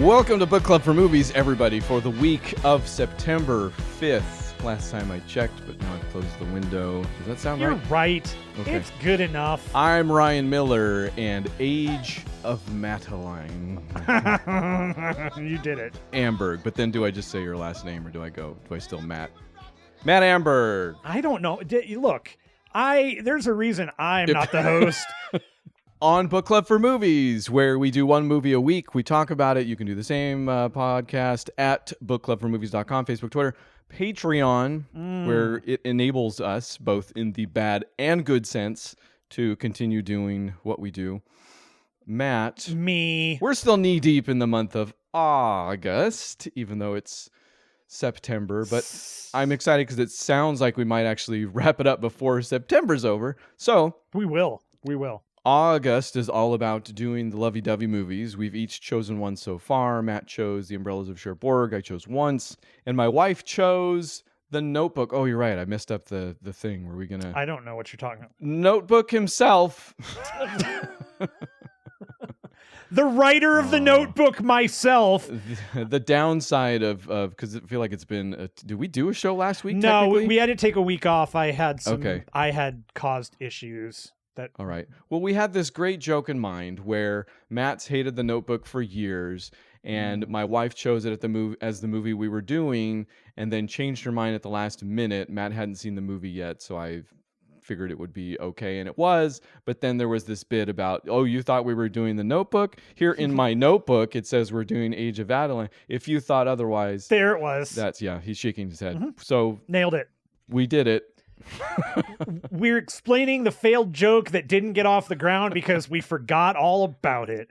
Welcome to Book Club for Movies, everybody, for the week of September 5th. Last time I checked, but now I've closed the window. Does that sound right? You're right. Okay. It's good enough. I'm Ryan Miller, and Age of Adaline. You did it. Amberg. But then do I just say your last name, or do I still Matt? Matt Amberg. I don't know. Look, there's a reason I'm not the host. On Book Club for Movies, where we do one movie a week. We talk about it. You can do the same podcast at bookclubformovies.com, Facebook, Twitter, Patreon, where it enables us, both in the bad and good sense, to continue doing what we do. Matt. Me. We're still knee-deep in the month of August, even though it's September. But I'm excited because it sounds like we might actually wrap it up before September's over. So We will. August is all about doing the lovey-dovey movies. We've each chosen one so far. Matt chose The Umbrellas of Cherbourg. I chose once. And my wife chose The Notebook. Oh, you're right. I messed up the thing. Were we going to... I don't know what you're talking about. Notebook himself. The writer of The Notebook myself. The downside of... Because I feel like it's been... did we do a show last week? No, we had to take a week off. I had caused issues. All right. Well, we had this great joke in mind where Matt's hated The Notebook for years, and my wife chose it as the movie we were doing, and then changed her mind at the last minute. Matt hadn't seen the movie yet, so I figured it would be okay, and it was. But then there was this bit about, oh, you thought we were doing The Notebook? Here in my notebook, it says we're doing Age of Adaline. If you thought otherwise... There it was. He's shaking his head. So... Nailed it. We did it. We're explaining the failed joke that didn't get off the ground because we forgot all about it.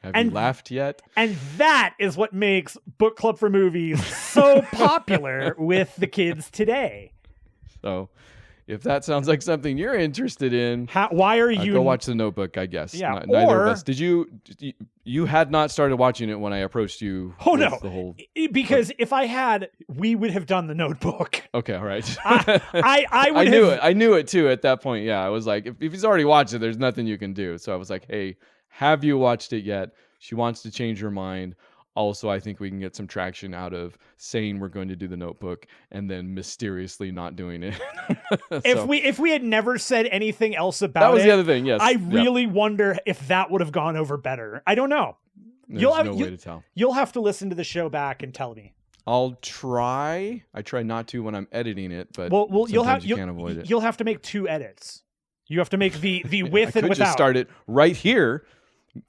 Have you laughed yet? And that is what makes Book Club for Movies so popular with the kids today. So, if that sounds like something you're interested in, why are you... go watch The Notebook, I guess. Yeah, Neither of us. Did you had not started watching it when I approached you? Oh, no. The whole... Because if I had, we would have done The Notebook. Okay, all right. I knew it too at that point. Yeah, I was like, if he's already watched it, there's nothing you can do. So I was like, hey, have you watched it yet? She wants to change her mind. Also, I think we can get some traction out of saying we're going to do The Notebook and then mysteriously not doing it. If we had never said anything else about it, that was the other thing. Yes, I really wonder if that would have gone over better. I don't know. There's no way to tell. You'll have to listen to the show back and tell me. I'll try. I try not to when I'm editing it, but you can't avoid it. You'll have to make two edits. You have to make the with and without. Just start it right here.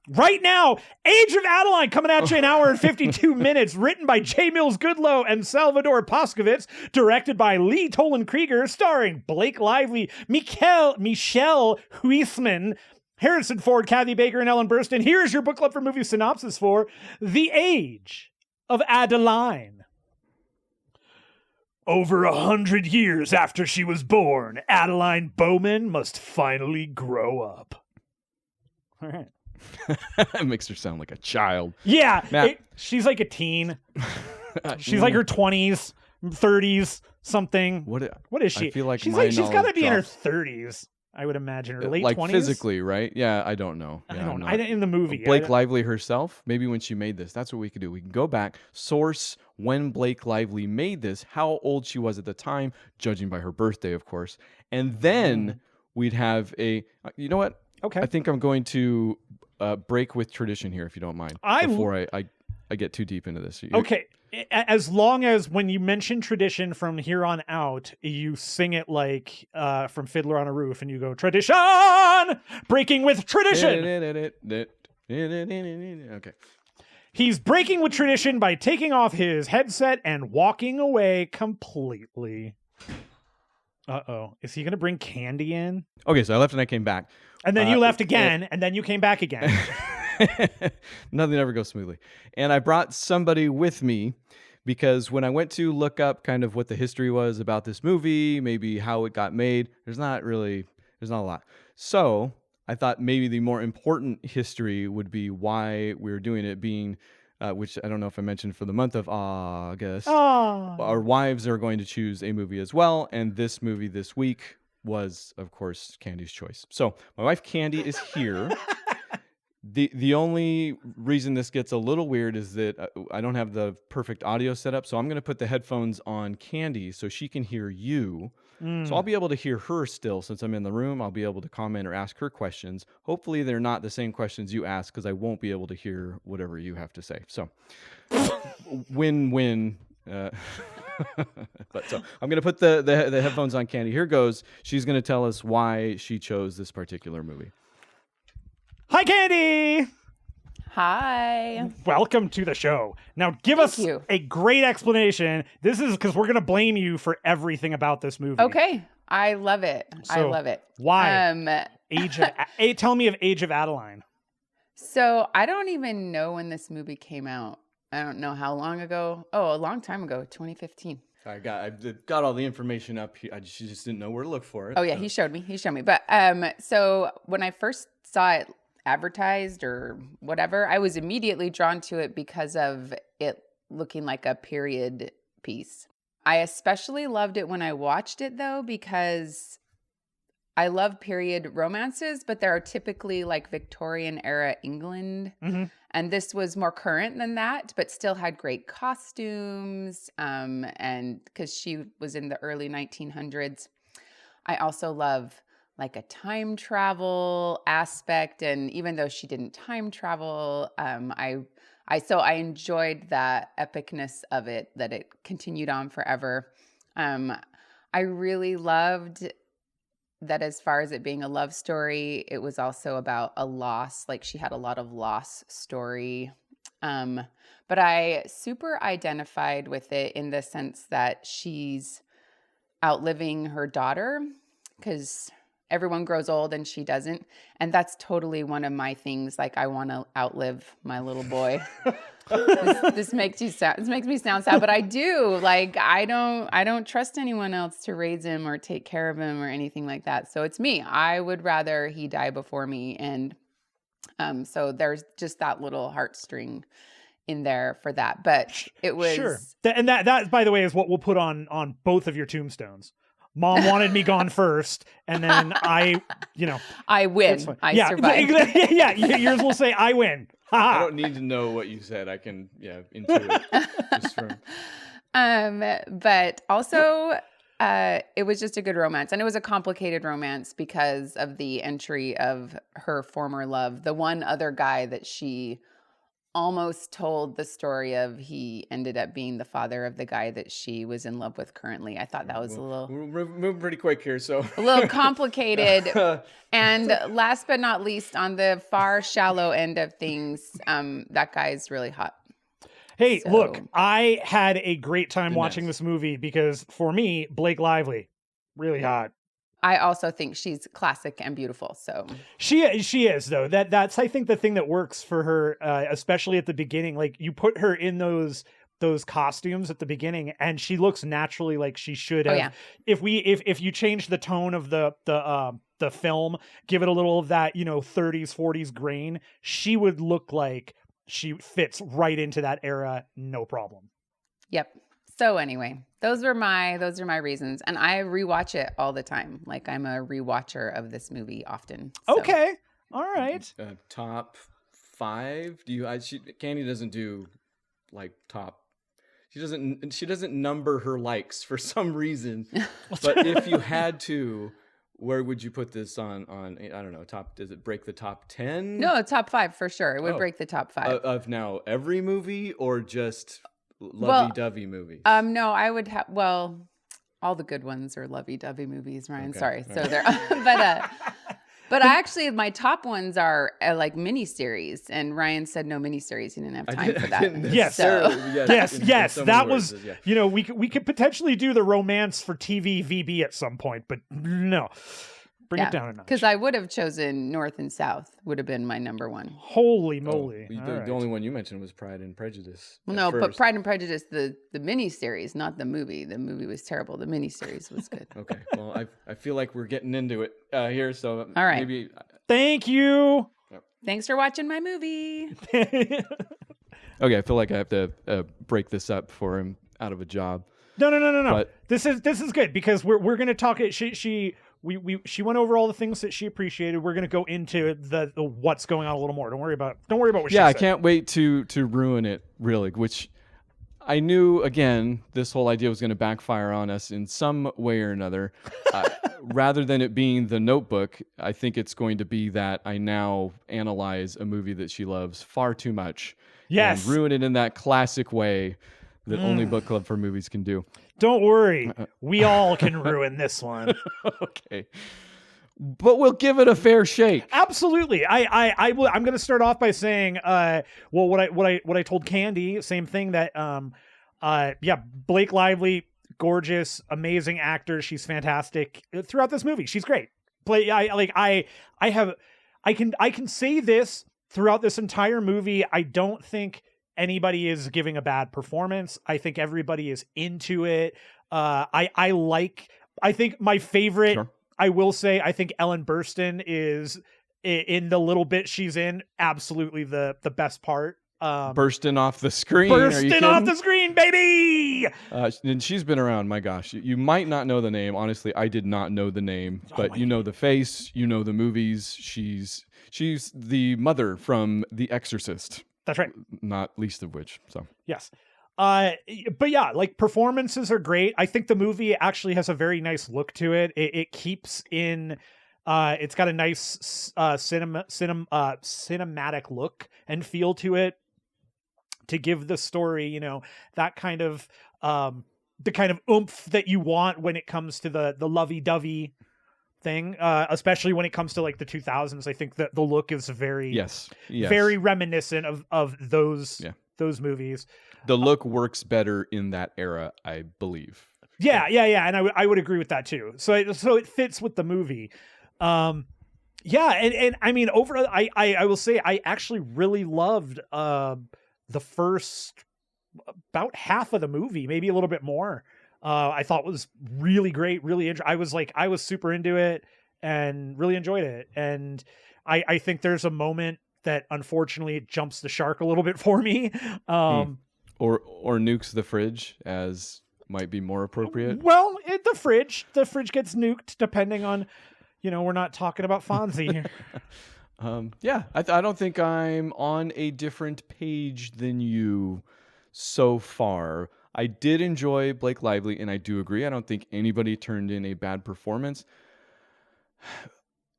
Right now, Age of Adaline coming at you an hour and 52 minutes, written by J. Mills Goodloe and Salvador Poskovitz, directed by Lee Tolan Krieger, starring Blake Lively, Michelle Huisman, Harrison Ford, Kathy Baker, and Ellen Burstyn. Here's your Book Club for Movies synopsis for The Age of Adaline. Over 100 years after she was born, Adaline Bowman must finally grow up. All right. It makes her sound like a child. Yeah, she's like a teen. She's like her 20s, 30s, something. What is she? I feel like she's got to be in her 30s, I would imagine, or late 20s. Like physically, right? Yeah, I don't know. I don't know. In the movie. Blake Lively herself, maybe when she made this. That's what we could do. We can go back, source when Blake Lively made this, how old she was at the time, judging by her birthday, of course. And then we'd have you know what? Okay. I think I'm going to break with tradition here, if you don't mind, before I get too deep into this. Okay. As long as when you mention tradition from here on out, you sing it like from Fiddler on a Roof, and you go, tradition! Breaking with tradition! Okay. He's breaking with tradition by taking off his headset and walking away completely. Uh-oh. Is he going to bring candy in? Okay, so I left and I came back. And then you left again, and then you came back again. Nothing ever goes smoothly. And I brought somebody with me because when I went to look up kind of what the history was about this movie, maybe how it got made, there's not a lot. So I thought maybe the more important history would be why we were doing it, being which I don't know if I mentioned, for the month of August. Our wives are going to choose a movie as well, and this movie this week was, of course, Candy's choice. So my wife Candy is here. The only reason this gets a little weird is that I don't have the perfect audio set up, so I'm going to put the headphones on Candy so she can hear you. So I'll be able to hear her still since I'm in the room. I'll be able to comment or ask her questions. Hopefully they're not the same questions you ask because I won't be able to hear whatever you have to say. So win-win. But so I'm going to put the headphones on Candy. Here goes. She's going to tell us why she chose this particular movie. Hi, Candy. Hi. Welcome to the show. Now, give Thank us you. a great explanation. This is because we're going to blame you for everything about this movie. Okay. I love it. I So, love it. Why? Tell me of Age of Adaline. So I don't even know when this movie came out. I don't know how long ago. Oh, a long time ago, 2015. I got all the information up here. She just didn't know where to look for it. Oh yeah, so. he showed me. But so when I first saw it advertised or whatever, I was immediately drawn to it because of it looking like a period piece. I especially loved it when I watched it though, because I love period romances, but there are typically like Victorian era England. Mm-hmm. And this was more current than that, but still had great costumes. And because she was in the early 1900s. I also love like a time travel aspect. And even though she didn't time travel, I enjoyed that epicness of it, that it continued on forever. I really loved that as far as it being a love story, it was also about a loss. Like she had a lot of loss story. But I super identified with it in the sense that she's outliving her daughter because everyone grows old and she doesn't. And that's totally one of my things. Like I want to outlive my little boy. This makes me sound sad, but I do. Like I don't trust anyone else to raise him or take care of him or anything like that. So it's me. I would rather he die before me. And so there's just that little heartstring in there for that. But it was Sure. That by the way is what we'll put on both of your tombstones. Mom wanted me gone first, and then I win. I survived. Yeah, yours will say I win. I don't need to know what you said. I can, intuit just from. But also, it was just a good romance, and it was a complicated romance because of the entry of her former love, the one other guy that she almost told the story of. He ended up being the father of the guy that she was in love with currently. I thought that was We're moving pretty quick here, so a little complicated. And last but not least, on the far shallow end of things, that guy's really hot. Hey, So- look, I had a great time watching this movie because for me, Blake Lively, really hot. I also think she's classic and beautiful. So She is though. That's I think the thing that works for her, especially at the beginning. Like you put her in those costumes at the beginning, and she looks naturally like she should have. yeah. If you change the tone of the film, give it a little of that 30s 40s grain, she would look like she fits right into that era, no problem. Yep. So anyway, those are my reasons, and I rewatch it all the time. Like I'm a rewatcher of this movie often. So. Okay, all right. Top 5? Candy doesn't do like top. She doesn't number her likes for some reason. But if you had to, where would you put this on? I don't know. Does it break the top 10? No, top 5 for sure. It would break the top 5 of now every movie or just lovey-dovey movies? No, I would have. Well, all the good ones are lovey-dovey movies, Ryan. Okay. Sorry. All So right. they're, but actually, my top ones are like miniseries, and Ryan said no miniseries. He didn't have time for that. Yes. So, Yes. in so That many was, words, yeah. we could potentially do the romance for TV VB at some point, but no. Bring it down a notch. because I would have chosen North and South. Would have been my number one. Holy moly. The All right. only one you mentioned was Pride and Prejudice. Well, at no, but first. Pride and Prejudice, the miniseries, not the movie. The movie was terrible. The miniseries was good. Okay. Well, I feel like we're getting into it here, so All right. maybe. Thank you. Thanks for watching my movie. Okay, I feel like I have to break this up for him out of a job. No. But- This is good because we're going to talk. she went over all the things that she appreciated. We're gonna go into the what's going on a little more. Don't worry about what she said. I can't wait to ruin it, really, which I knew, again, this whole idea was going to backfire on us in some way or another. Rather than it being The Notebook, I think it's going to be that I now analyze a movie that she loves far too much. Yes. And ruin it in that classic way that only Book Club for Movies can do. Don't worry. We all can ruin this one. Okay. But we'll give it a fair shake. Absolutely. I'm going to start off by saying, what I told Candy, same thing that, Blake Lively, gorgeous, amazing actor. She's fantastic throughout this movie. She's great. I can say this throughout this entire movie. I don't think anybody is giving a bad performance. I think everybody is into it. I think my favorite, Sure. I will say, I think Ellen Burstyn is, in the little bit she's in, absolutely the best part. Bursting off the screen. Bursting off the screen, baby! And she's been around, my gosh. You might not know the name. Honestly, I did not know the name. But you know the face, you know the movies. She's the mother from The Exorcist. That's right. Not least of which, so. Yes. But yeah, like, performances are great. I think the movie actually has a very nice look to it. It keeps in, it's got a nice cinematic look and feel to it to give the story, that kind of, the kind of oomph that you want when it comes to the lovey-dovey thing, especially when it comes to like the 2000s. I think that the look is very, very reminiscent of those movies. The look works better in that era, I believe. Yeah, and I would agree with that too. So it fits with the movie. And I mean, overall, I will say I actually really loved the first about half of the movie, maybe a little bit more. I thought was really great, really interesting. I was super into it and really enjoyed it. And I think there's a moment that unfortunately jumps the shark a little bit for me. Or nukes the fridge, as might be more appropriate. Well, the fridge gets nuked depending on, we're not talking about Fonzie here. I don't think I'm on a different page than you so far. I did enjoy Blake Lively, and I do agree. I don't think anybody turned in a bad performance.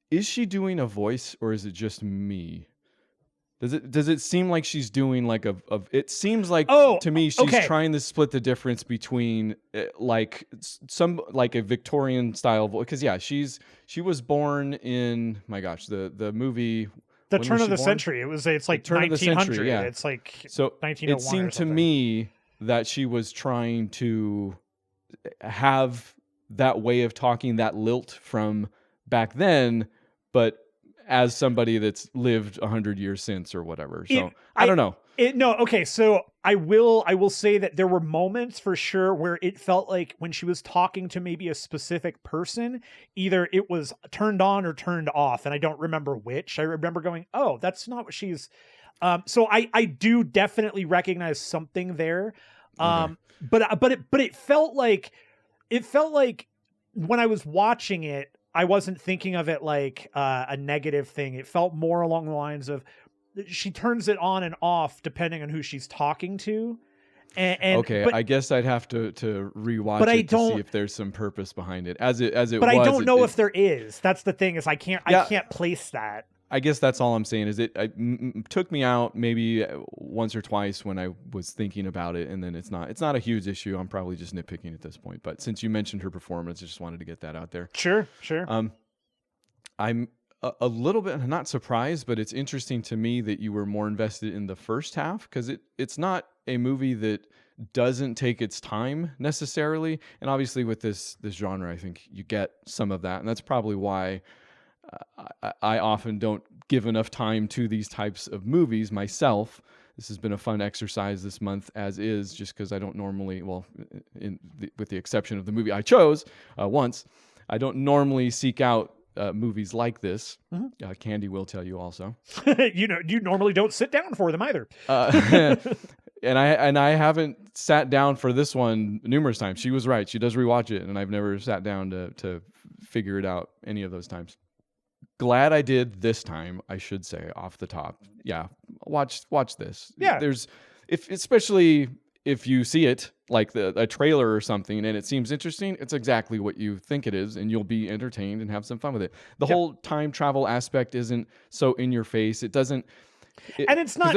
Is she doing a voice, or is it just me? Does it seem like she's doing like it seems like to me she's trying to split the difference between like a Victorian style voice, because she was born in, my gosh, the movie The Turn of the Century. It's like 1900. Yeah. It's like so 1901. It seemed to me that she was trying to have that way of talking, that lilt from back then, but as somebody that's lived 100 years since or whatever. So I don't know. So I will say that there were moments for sure where it felt like when she was talking to maybe a specific person, either it was turned on or turned off. And I don't remember which. I remember going, oh, that's not what she's... So I do definitely recognize something there. But it felt like when I was watching it, I wasn't thinking of it like a negative thing. It felt more along the lines of she turns it on and off depending on who she's talking to. I guess I'd have to rewatch it to see if there's some purpose behind it. But I don't know if there is. That's the thing, is I can't place that. I guess that's all I'm saying, is it took me out maybe once or twice when I was thinking about it, and then it's not a huge issue. I'm probably just nitpicking at this point. But since you mentioned her performance, I just wanted to get that out there. Sure. I'm a little bit not surprised, but it's interesting to me that you were more invested in the first half, because it's not a movie that doesn't take its time necessarily. And obviously with this genre, I think you get some of that, and that's probably why I often don't give enough time to these types of movies myself. This has been a fun exercise this month, as is, just because I don't normally, with the exception of the movie I chose once, I don't normally seek out movies like this. Mm-hmm. Candy will tell you also. You normally don't sit down for them either. And I haven't sat down for this one numerous times. She was right. She does rewatch it, and I've never sat down to figure it out any of those times. Glad I did this time, I should say off the top. Yeah, watch this. Yeah. There's especially if you see it like a trailer or something and it seems interesting, it's exactly what you think it is, and you'll be entertained and have some fun with it. The whole time travel aspect isn't so in your face. It doesn't. And it's not.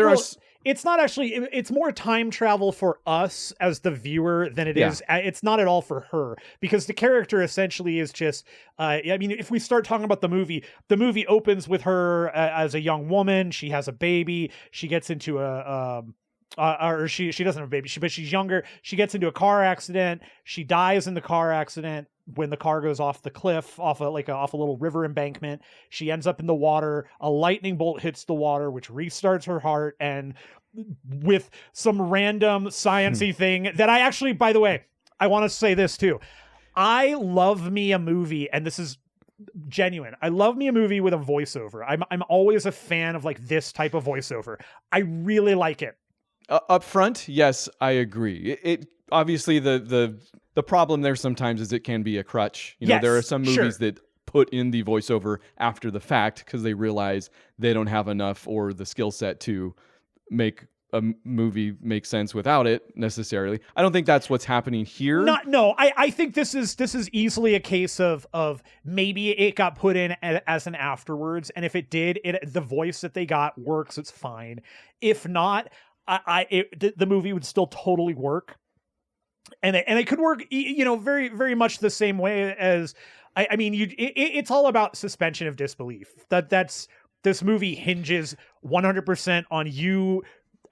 It's not actually. It's more time travel for us as the viewer than it is. It's not at all for her, because the character essentially is just. I mean, if we start talking about the movie opens with her as a young woman. She has a baby. She gets into or she doesn't have a baby, but she's younger. She gets into a car accident. She dies in the car accident when the car goes off the cliff, off a little river embankment. She ends up in the water. A lightning bolt hits the water, which restarts her heart. And with some random sciencey thing that I actually, by the way, I want to say this too. I love me a movie, and this is genuine. I love me a movie with a voiceover. I'm always a fan of like this type of voiceover. I really like it. Up front, yes, I agree. It obviously the problem there sometimes is it can be a crutch. You know, there are some movies that put in the voiceover after the fact because they realize they don't have enough or the skill set to make a movie make sense without it necessarily. I don't think that's what's happening here. I think this is easily a case of maybe it got put in as an afterwards, and if it did, the voice that they got works. It's fine. If not, the movie would still totally work, and it could work, you know, very very much the same way as I mean, it's all about suspension of disbelief. That's this movie hinges 100% on you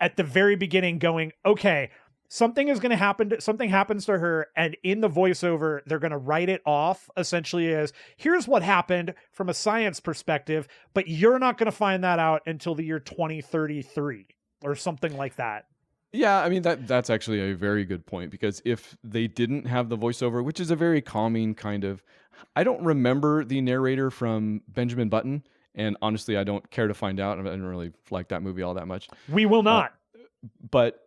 at the very beginning going, okay, something is going to happen. Something happens to her, and in the voiceover, they're going to write it off essentially as here's what happened from a science perspective, but you're not going to find that out until the year 2033 or something like that. Yeah, I mean that's actually a very good point, because if they didn't have the voiceover, which is a very calming kind of, I don't remember the narrator from Benjamin Button, and honestly I don't care to find out. I didn't really like that movie all that much. We will not. But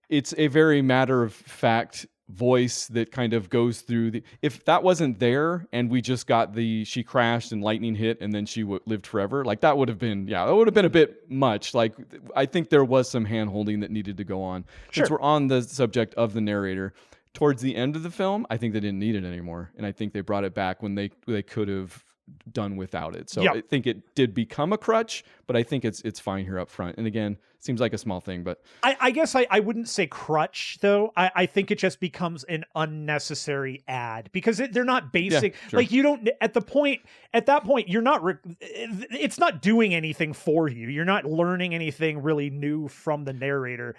it's a very matter of fact voice that kind of goes through if that wasn't there and we just got she crashed and lightning hit and then she lived forever, like that would have been a bit much. Like I think there was some hand holding that needed to go on. Since we're on the subject of the narrator, towards the end of the film, I think they didn't need it anymore, and I think they brought it back when they could have done without it. So I think it did become a crutch, but I think it's fine here up front. And again, seems like a small thing, but I guess I wouldn't say crutch though. I think it just becomes an unnecessary ad because they're not basic. Yeah, sure. Like you don't at that point you're not it's not doing anything for you. You're not learning anything really new from the narrator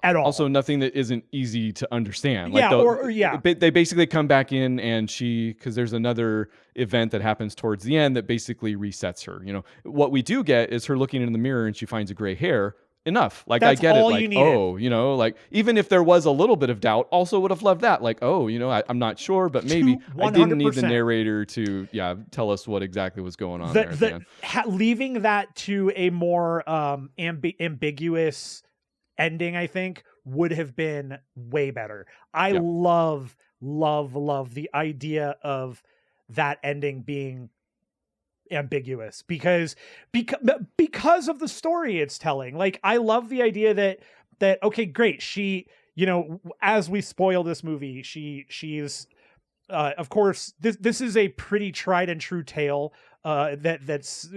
at all. Also, nothing that isn't easy to understand. They basically come back in, and because there's another event that happens towards the end that basically resets her. You know, what we do get is her looking in the mirror and she finds a gray hair. Enough. Like that's I get all it. Like, you needed. you know, like even if there was a little bit of doubt, also would have loved that. Like, you know, I'm not sure, but maybe 100%. I didn't need the narrator to, tell us what exactly was going on there. At the end. Leaving that to a more ambiguous ending, I think, would have been way better. I love the idea of that ending being ambiguous because of the story it's telling. Like I love the idea that okay, great, she, you know, as we spoil this movie, she's of course this is a pretty tried and true tale that's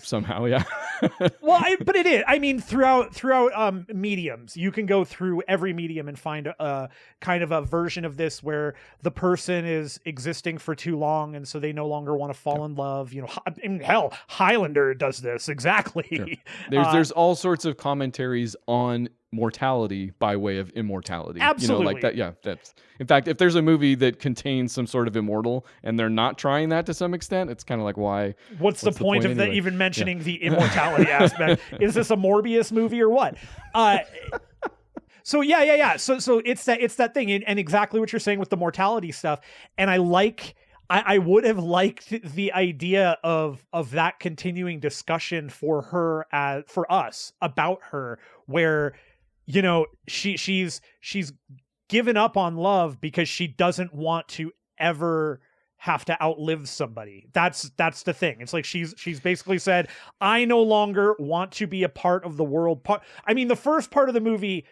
somehow but it is. I mean, throughout mediums, you can go through every medium and find a kind of a version of this where the person is existing for too long and so they no longer want to fall in love. You know, hell, Highlander does this exactly. Sure. There's all sorts of commentaries on mortality by way of immortality. Absolutely. You know, like that. Yeah. That's, in fact, if there's a movie that contains some sort of immortal and they're not trying that to some extent, it's kind of like, why? What's the point of anyway? Even mentioning the immortality aspect? Is this a Morbius movie or what? So it's that thing, and exactly what you're saying with the mortality stuff. And I would have liked the idea of that continuing discussion for us about her, where, you know, she's given up on love because she doesn't want to ever have to outlive somebody. That's the thing. It's like she's basically said, I no longer want to be a part of the world. I mean, the first part of the movie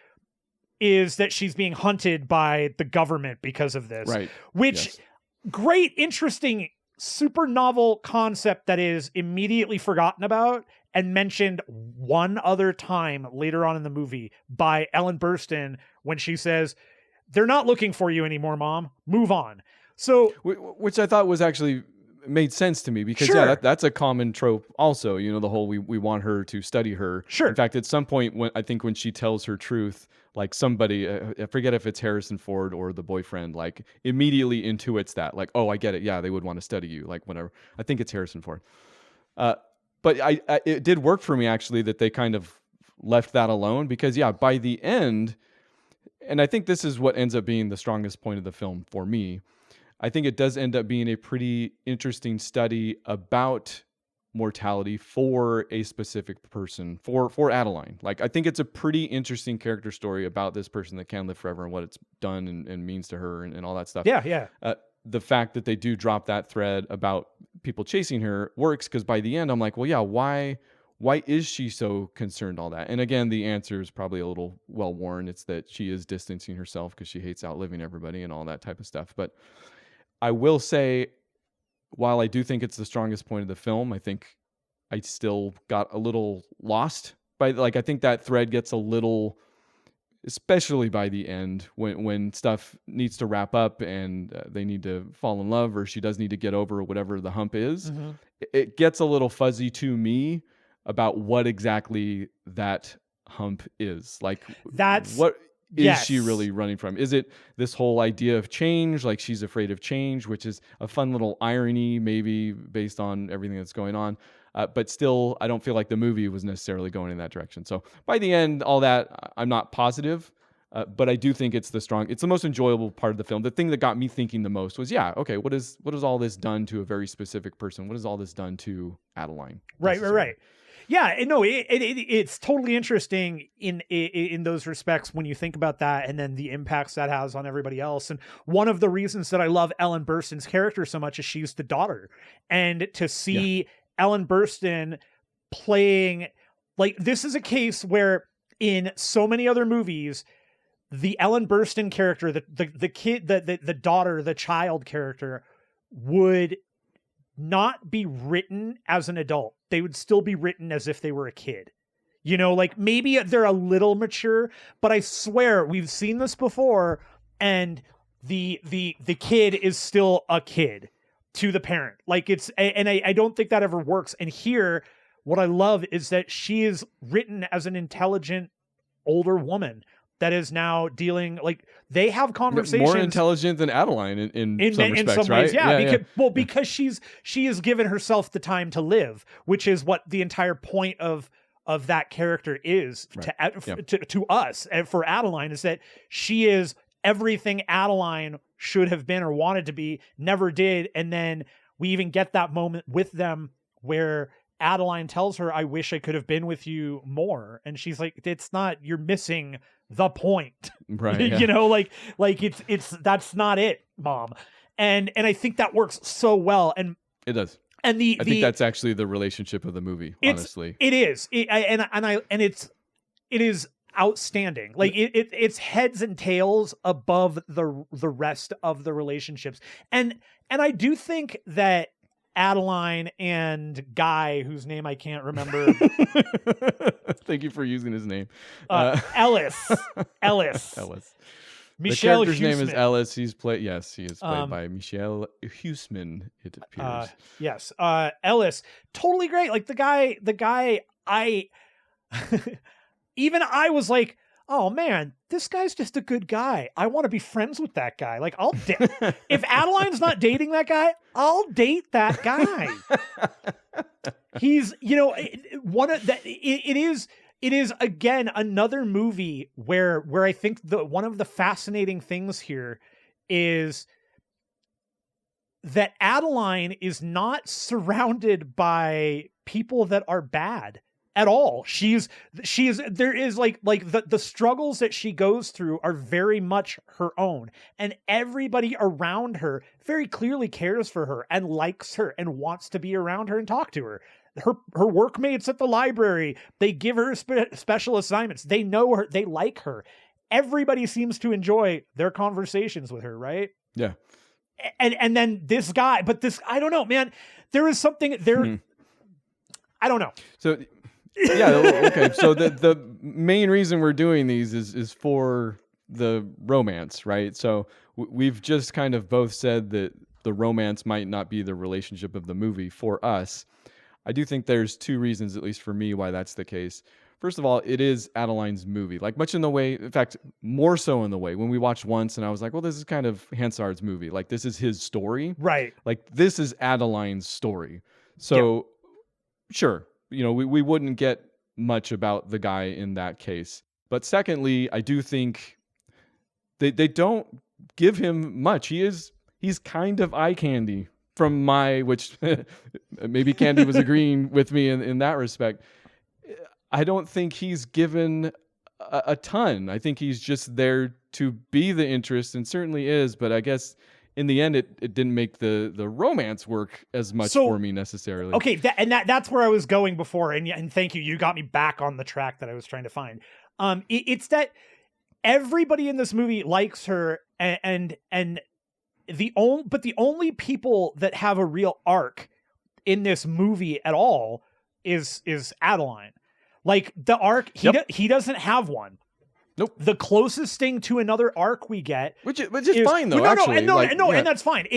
is that she's being hunted by the government because of this, Right. which Yes. great, interesting, super novel concept that is immediately forgotten about and mentioned one other time later on in the movie by Ellen Burstyn when she says, they're not looking for you anymore, Mom. Move on. So, Which I thought was actually made sense to me because Sure. that's a common trope also, the whole we want her to study her. Sure. In fact, at some point when she tells her truth, like somebody, I forget if it's Harrison Ford or the boyfriend, like immediately intuits that, like, oh, I get it. Yeah, they would want to study you, like whatever. I think it's Harrison Ford. But it did work for me actually that they kind of left that alone because by the end, and I think this is what ends up being the strongest point of the film for me. I think it does end up being a pretty interesting study about mortality for a specific person, for Adaline. Like, I think it's a pretty interesting character story about this person that can live forever and what it's done and means to her and all that stuff. Yeah. The fact that they do drop that thread about people chasing her works because by the end, I'm like, well, yeah, why is she so concerned all that? And again, the answer is probably a little well-worn. It's that she is distancing herself because she hates outliving everybody and all that type of stuff. But I will say, while I do think it's the strongest point of the film, I think I still got a little lost by, like, I think that thread gets a little, especially by the end when stuff needs to wrap up and they need to fall in love or she does need to get over whatever the hump is. Mm-hmm. It gets a little fuzzy to me about what exactly that hump is. Like, what is she really running from? Is it this whole idea of change? Like, she's afraid of change, which is a fun little irony, maybe based on everything that's going on. But still, I don't feel like the movie was necessarily going in that direction. So by the end, all that, I'm not positive. But I do think it's the most enjoyable part of the film. The thing that got me thinking the most was, okay, what is all this done to a very specific person? What is all this done to Adaline? Right. Yeah, no, it's totally interesting in those respects when you think about that, and then the impacts that has on everybody else. And one of the reasons that I love Ellen Burstyn's character so much is she's the daughter, and to see Ellen Burstyn playing, like, this is a case where in so many other movies, the Ellen Burstyn character, the kid, the daughter, the child character would not be written as an adult. They would still be written as if they were a kid. Like, maybe they're a little mature, but I swear we've seen this before, and the kid is still a kid to the parent. Like, I don't think that ever works. And here, what I love is that she is written as an intelligent older woman that is now dealing, like, they have conversations more intelligent than Adaline in some respects, some ways, right? Because she has given herself the time to live, which is what the entire point of that character is to us and for Adaline, is that she is everything Adaline should have been or wanted to be, never did. And then we even get that moment with them where Adaline tells her, I wish I could have been with you more. And she's like, it's not, you're missing the point. Right. Like it's that's not it, Mom. And I think that works so well. And it does. And I think that's actually the relationship of the movie, honestly. It is. It is outstanding. Like, it's heads and tails above the rest of the relationships. And I do think that Adaline and Guy, whose name I can't remember. Thank you for using his name. Ellis. Michelle the character's name is Huisman. Ellis. He is played by Michelle Huisman, it appears. Yes. Ellis, totally great. Like, the guy, even I was like, oh man, this guy's just a good guy. I want to be friends with that guy. Like, if Adeline's not dating that guy, I'll date that guy. He's, it is again another movie where I think one of the fascinating things here is that Adaline is not surrounded by people that are bad. at all. She's there is like the struggles that she goes through are very much her own, and everybody around her very clearly cares for her and likes her and wants to be around her and talk to her. Her workmates at the library, they give her special assignments. They know her, they like her. Everybody seems to enjoy their conversations with her, right? Yeah. And then this guy, but this, I don't know, man. There is something there. I don't know. So yeah, okay. So the main reason we're doing these is for the romance, right? So we've just kind of both said that the romance might not be the relationship of the movie for us. I do think there's two reasons, at least for me, why that's the case. First of all, it is Adeline's movie. Like, much in the way, in fact, more so in the way, when we watched once and I was like, well, this is kind of Hansard's movie. Like, this is his story. Right. Like, this is Adeline's story. So, sure, you know, we wouldn't get much about the guy in that case. But secondly, I do think they don't give him much. He's kind of eye candy from which maybe Candy was agreeing with me in that respect. I don't think he's given a ton. I think he's just there to be the interest, and certainly is, but I guess in the end it didn't make the romance work as much for me necessarily. Okay, that's where I was going before, and thank you. You got me back on the track that I was trying to find. It's that everybody in this movie likes her, and the only people that have a real arc in this movie at all is Adeline. Like, the arc, he doesn't have one. Nope. The closest thing to another arc we get, which is fine though. And that's fine.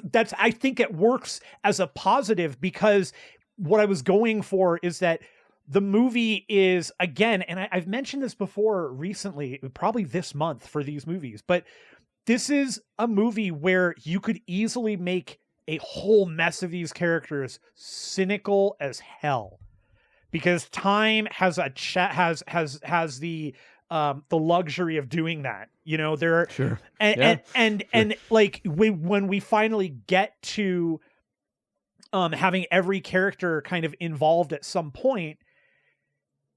That's I think it works as a positive, because what I was going for is that the movie is, again, and I've mentioned this before recently, probably this month for these movies, but this is a movie where you could easily make a whole mess of these characters cynical as hell, because Time has the luxury of doing that. You know, sure. And like when we finally get to having every character kind of involved at some point,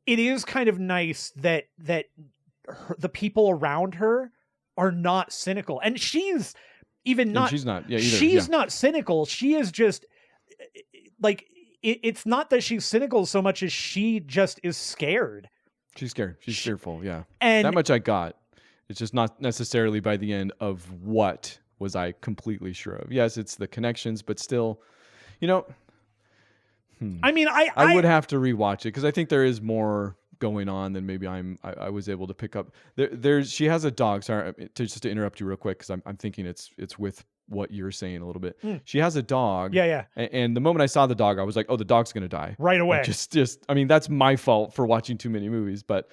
it is kind of nice that the people around her are not cynical, and she's not cynical. She is just like, it's not that she's cynical so much as she just is scared. She's scared. She's fearful. Yeah. And that much I got. It's just not necessarily by the end of what was I completely sure of. Yes, it's the connections, but still, you know, I mean, I would have to rewatch it, because I think there is more going on than maybe I was able to pick up. She has a dog. Sorry, just to interrupt you real quick, because I'm thinking it's with what you're saying a little bit. She has a dog. Yeah. And the moment I saw the dog, I was like, oh, the dog's gonna die right away. Like, just I mean, that's my fault for watching too many movies, but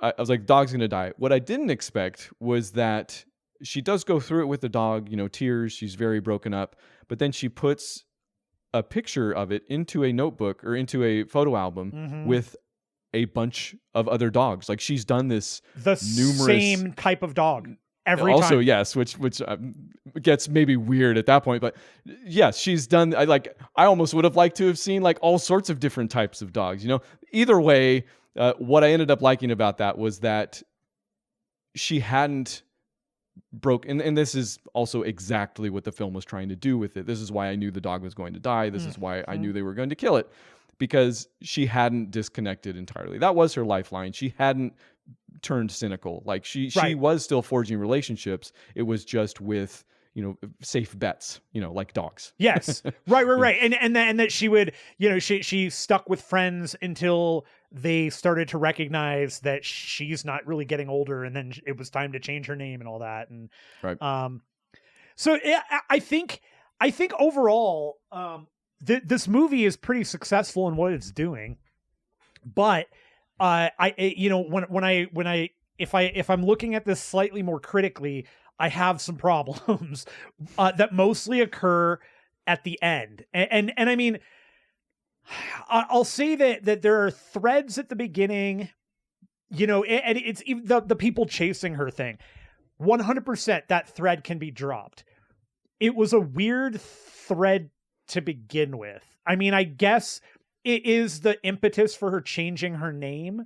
I was like, dog's gonna die. What I didn't expect was that she does go through it with the dog, you know, tears. She's very broken up, but then she puts a picture of it into a notebook or into a photo album with a bunch of other dogs. Like, she's done this same type of dog every also, time. yes, which gets maybe weird at that point, but yes, she's done. I almost would have liked to have seen like all sorts of different types of dogs. You know, either way, what I ended up liking about that was that she hadn't and this is also exactly what the film was trying to do with it. This is why I knew the dog was going to die. This is why I knew they were going to kill it, because she hadn't disconnected entirely. That was her lifeline. She hadn't turned cynical. Like, she was still forging relationships. It was just with, you know, safe bets, you know, like dogs. Yes. Right. And that she would, you know, she stuck with friends until they started to recognize that she's not really getting older, and then it was time to change her name and all that. And so I think overall, this movie is pretty successful in what it's doing, but if I'm looking at this slightly more critically, I have some problems that mostly occur at the end. And I mean, I'll say that there are threads at the beginning, you know, and it's even the people chasing her thing. 100% that thread can be dropped. It was a weird thread to begin with. I mean, I guess it is the impetus for her changing her name,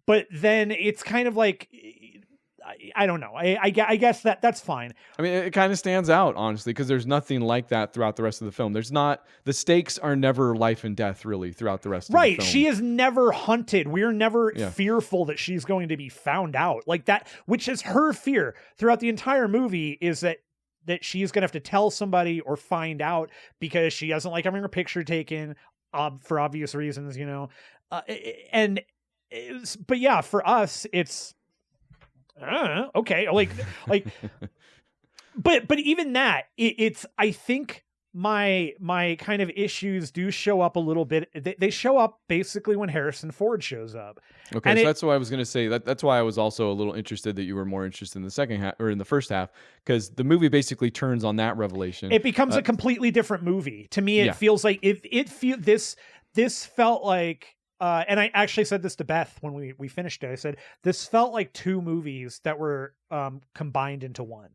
but then it's kind of like, I don't know. I guess that's fine. I mean, it kind of stands out, honestly, because there's nothing like that throughout the rest of the film. The stakes are never life and death, really, throughout the rest of the film. Right. She is never hunted. We're never Yeah. fearful that she's going to be found out. Like that, which is her fear throughout the entire movie, is that she's going to have to tell somebody or find out, because she doesn't like having her picture taken, for obvious reasons, you know. But yeah, for us, it's okay. Like, but even that, it's, I think my kind of issues do show up a little bit. They show up basically when Harrison Ford shows up. Okay, And so that's why I was going to say that's why I was also a little interested that you were more interested in the second half or in the first half, because the movie basically turns on that revelation. It becomes a completely different movie. To me, it feels like this felt like, and I actually said this to Beth when we finished it. I said, this felt like two movies that were combined into one.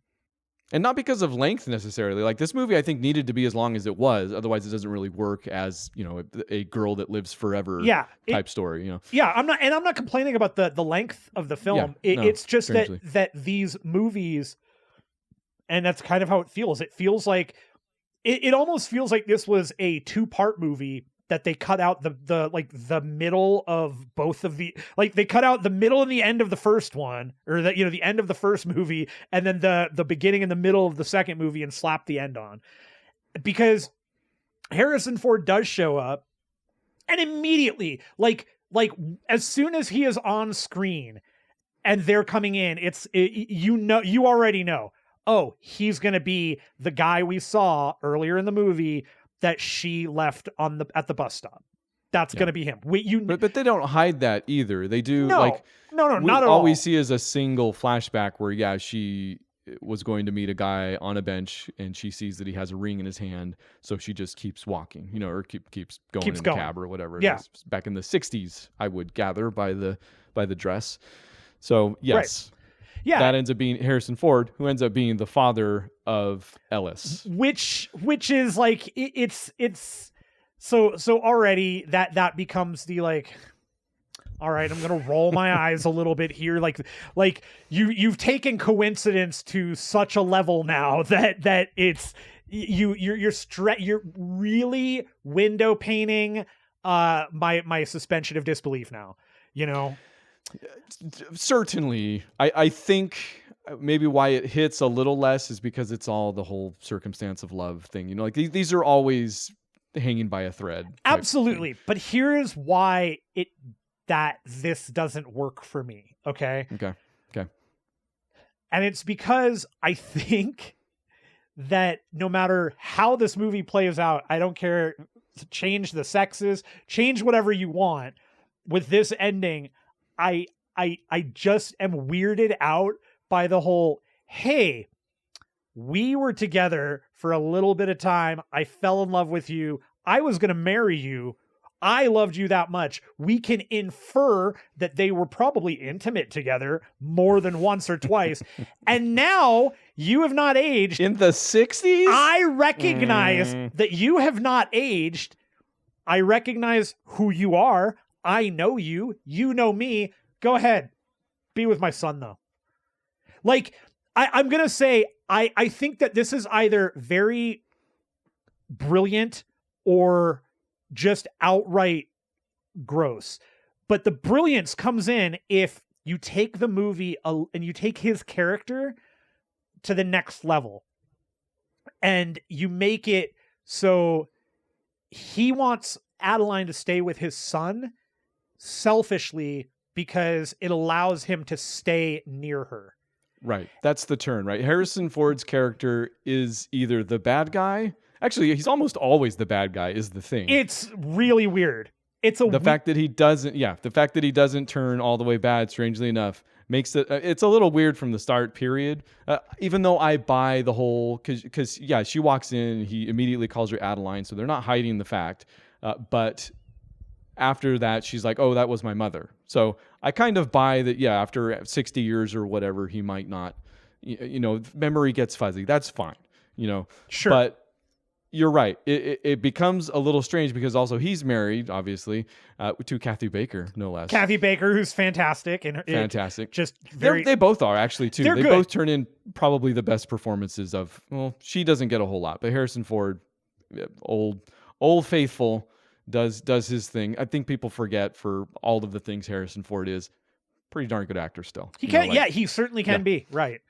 And not because of length necessarily. Like, this movie, I think, needed to be as long as it was. Otherwise, it doesn't really work as, you know, a girl that lives forever type story, you know? Yeah, I'm not complaining about the length of the film. It's just strangely. that these movies, and that's kind of how it feels. It feels like, it almost feels like this was a 2-part movie that they cut out the middle of both of the, like, they cut out the middle and the end of the first one, or the end of the first movie, and then the beginning and the middle of the second movie, and slapped the end on. Because Harrison Ford does show up, and immediately, like as soon as he is on screen and they're coming in, you already know, oh, he's going to be the guy we saw earlier in the movie that she left at the bus stop. That's going to be him. But they don't hide that either. They do. No, not at all. All we see is a single flashback where, she was going to meet a guy on a bench, and she sees that he has a ring in his hand, so she just keeps walking, or keeps going in the cab or whatever it is. Back in the 60s, I would gather by the dress. So yes. Right. Yeah, that ends up being Harrison Ford, who ends up being the father of Ellis, which is like, it's so already that becomes the, like, all right, I'm gonna roll my eyes a little bit here, like you've taken coincidence to such a level now that it's you're really window painting my suspension of disbelief now, you know. Certainly, I think maybe why it hits a little less is because it's all the whole circumstance of love thing. You know, like these are always hanging by a thread. Absolutely. But here's why this doesn't work for me. Okay. And it's because I think that no matter how this movie plays out, I don't care, change the sexes, change whatever you want with this ending. I just am weirded out by the whole, hey, we were together for a little bit of time. I fell in love with you. I was going to marry you. I loved you that much. We can infer that they were probably intimate together more than once or twice. And now you have not aged. In the 60s? I recognize that you have not aged. I recognize who you are. I know you. You know me. Go ahead. Be with my son, though. Like, I'm going to say, I think that this is either very brilliant or just outright gross. But the brilliance comes in if you take the movie and you take his character to the next level. And you make it so he wants Adeline to stay with his son selfishly because it allows him to stay near her. Right. That's the turn, right? Harrison Ford's character is either the bad guy. Actually, he's almost always the bad guy is the thing. It's really weird. The fact that he doesn't turn all the way bad, strangely enough, makes it, it's a little weird from the start, period. Even though I buy the whole, because she walks in, he immediately calls her Adeline, so they're not hiding the fact. But after that, she's like, oh, that was my mother. So I kind of buy that, after 60 years or whatever, he might not, memory gets fuzzy. That's fine, Sure. But You're right. It becomes a little strange because also he's married, obviously, to Kathy Baker, no less. Kathy Baker, who's fantastic and Fantastic. just very. They both are actually too. They're They good. both turn in probably the best performances of. Well, she doesn't get a whole lot, but Harrison Ford, old faithful, does his thing. I think people forget for all of the things Harrison Ford is. Pretty darn good actor still. He can, yeah, he certainly can be, right.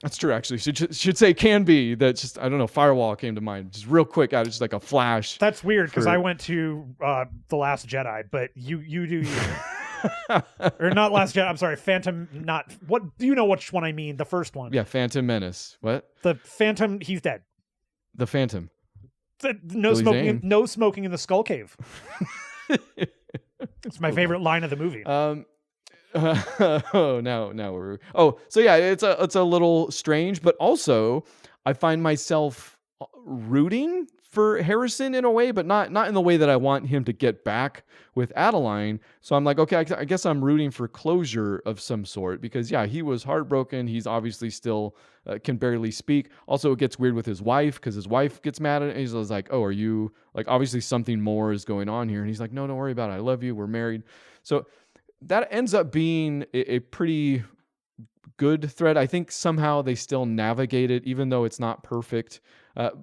That's true, actually. Should say can be. That's just, I don't know, Firewall came to mind. Just real quick, out of just like a flash. That's weird because I went to The Last Jedi, but you do you. Or not Last Jedi, I'm sorry, Phantom, not, what, you know which one I mean, the first one. Yeah, Phantom Menace. What? The Phantom, he's dead. The Phantom. No smoking in the Skull Cave. It's my favorite line of the movie. So yeah, it's a little strange, but also I find myself rooting for Harrison in a way, but not in the way that I want him to get back with Adaline. So I'm like, okay, I guess I'm rooting for closure of some sort because yeah, he was heartbroken. He's obviously still can barely speak. Also, it gets weird with his wife because his wife gets mad at him. He's like, oh, are you like, obviously something more is going on here. And he's like, no, don't worry about it. I love you. We're married. So that ends up being a pretty good thread. I think somehow they still navigate it, even though it's not perfect.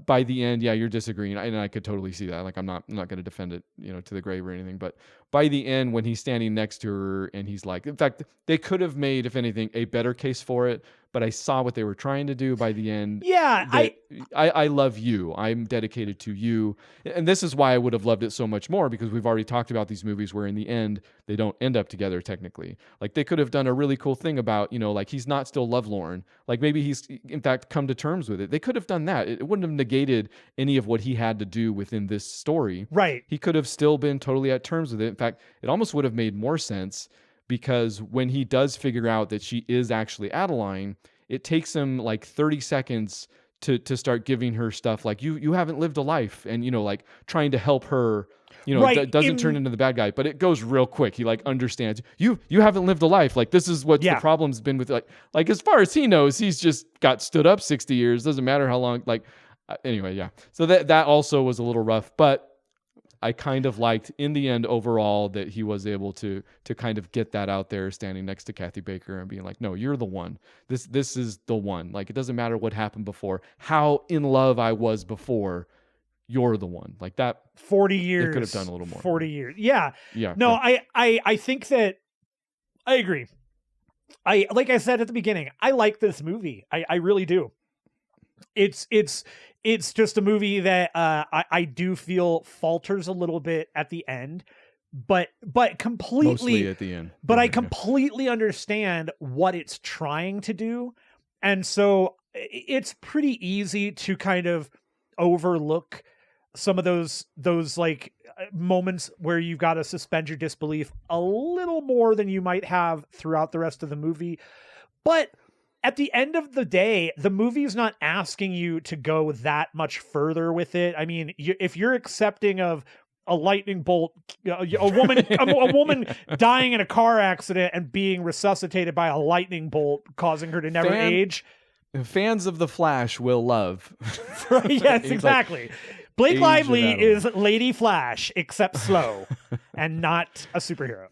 By the end, yeah, you're disagreeing, and I could totally see that. Like, I'm not going to defend it, to the grave or anything. But by the end, when he's standing next to her, and he's like, in fact, they could have made, if anything, a better case for it. But I saw what they were trying to do by the end. Yeah, I love you. I'm dedicated to you. And this is why I would have loved it so much more, because we've already talked about these movies where in the end, they don't end up together technically. Like they could have done a really cool thing about, like he's not still lovelorn. Like maybe he's in fact come to terms with it. They could have done that. It wouldn't have negated any of what he had to do within this story. Right. He could have still been totally at terms with it. In fact, it almost would have made more sense because when he does figure out that she is actually Adaline, it takes him like 30 seconds to start giving her stuff like you haven't lived a life and like trying to help her, right. Doesn't turn into the bad guy, but it goes real quick. He like understands you haven't lived a life. Like this is what the problem's been with like as far as he knows, he's just got stood up 60 years. Doesn't matter how long, anyway. Yeah. So that also was a little rough, but I kind of liked in the end overall that he was able to kind of get that out there standing next to Kathy Baker and being like, no, you're the one. This is the one. Like, it doesn't matter what happened before, how in love I was before, you're the one. Like that 40 years. They could have done a little more. 40 years. Yeah. Yeah. No, yeah. I think that I agree. Like I said at the beginning, I like this movie. I really do. It's just a movie that I do feel falters a little bit at the end, but completely Mostly at the end. But I completely understand what it's trying to do, and so it's pretty easy to kind of overlook some of those like moments where you've got to suspend your disbelief a little more than you might have throughout the rest of the movie, but at the end of the day, the movie's not asking you to go that much further with it. I mean, if you're accepting of a lightning bolt, a woman dying in a car accident and being resuscitated by a lightning bolt, causing her to never age. Fans of The Flash will love. Yes, exactly. Blake Lively is Lady Flash, except slow and not a superhero.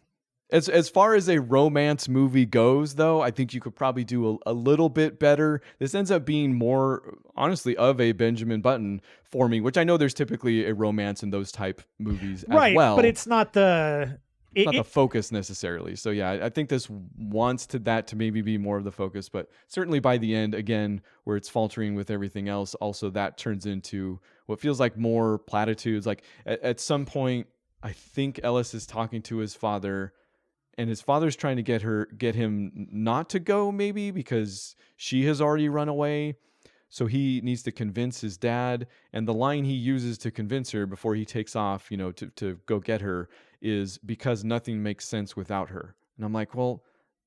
As far as a romance movie goes, though, I think you could probably do a little bit better. This ends up being more, honestly, of a Benjamin Button for me, which I know there's typically a romance in those type movies as well. But it's not the... Not the focus necessarily. So yeah, I think this wants to maybe be more of the focus, but certainly by the end, again, where it's faltering with everything else, also that turns into what feels like more platitudes. Like at some point, I think Ellis is talking to his father, and his father's trying to get him not to go, maybe because she has already run away. So he needs to convince his dad. And the line he uses to convince her before he takes off, to go get her is because nothing makes sense without her. And I'm like, well,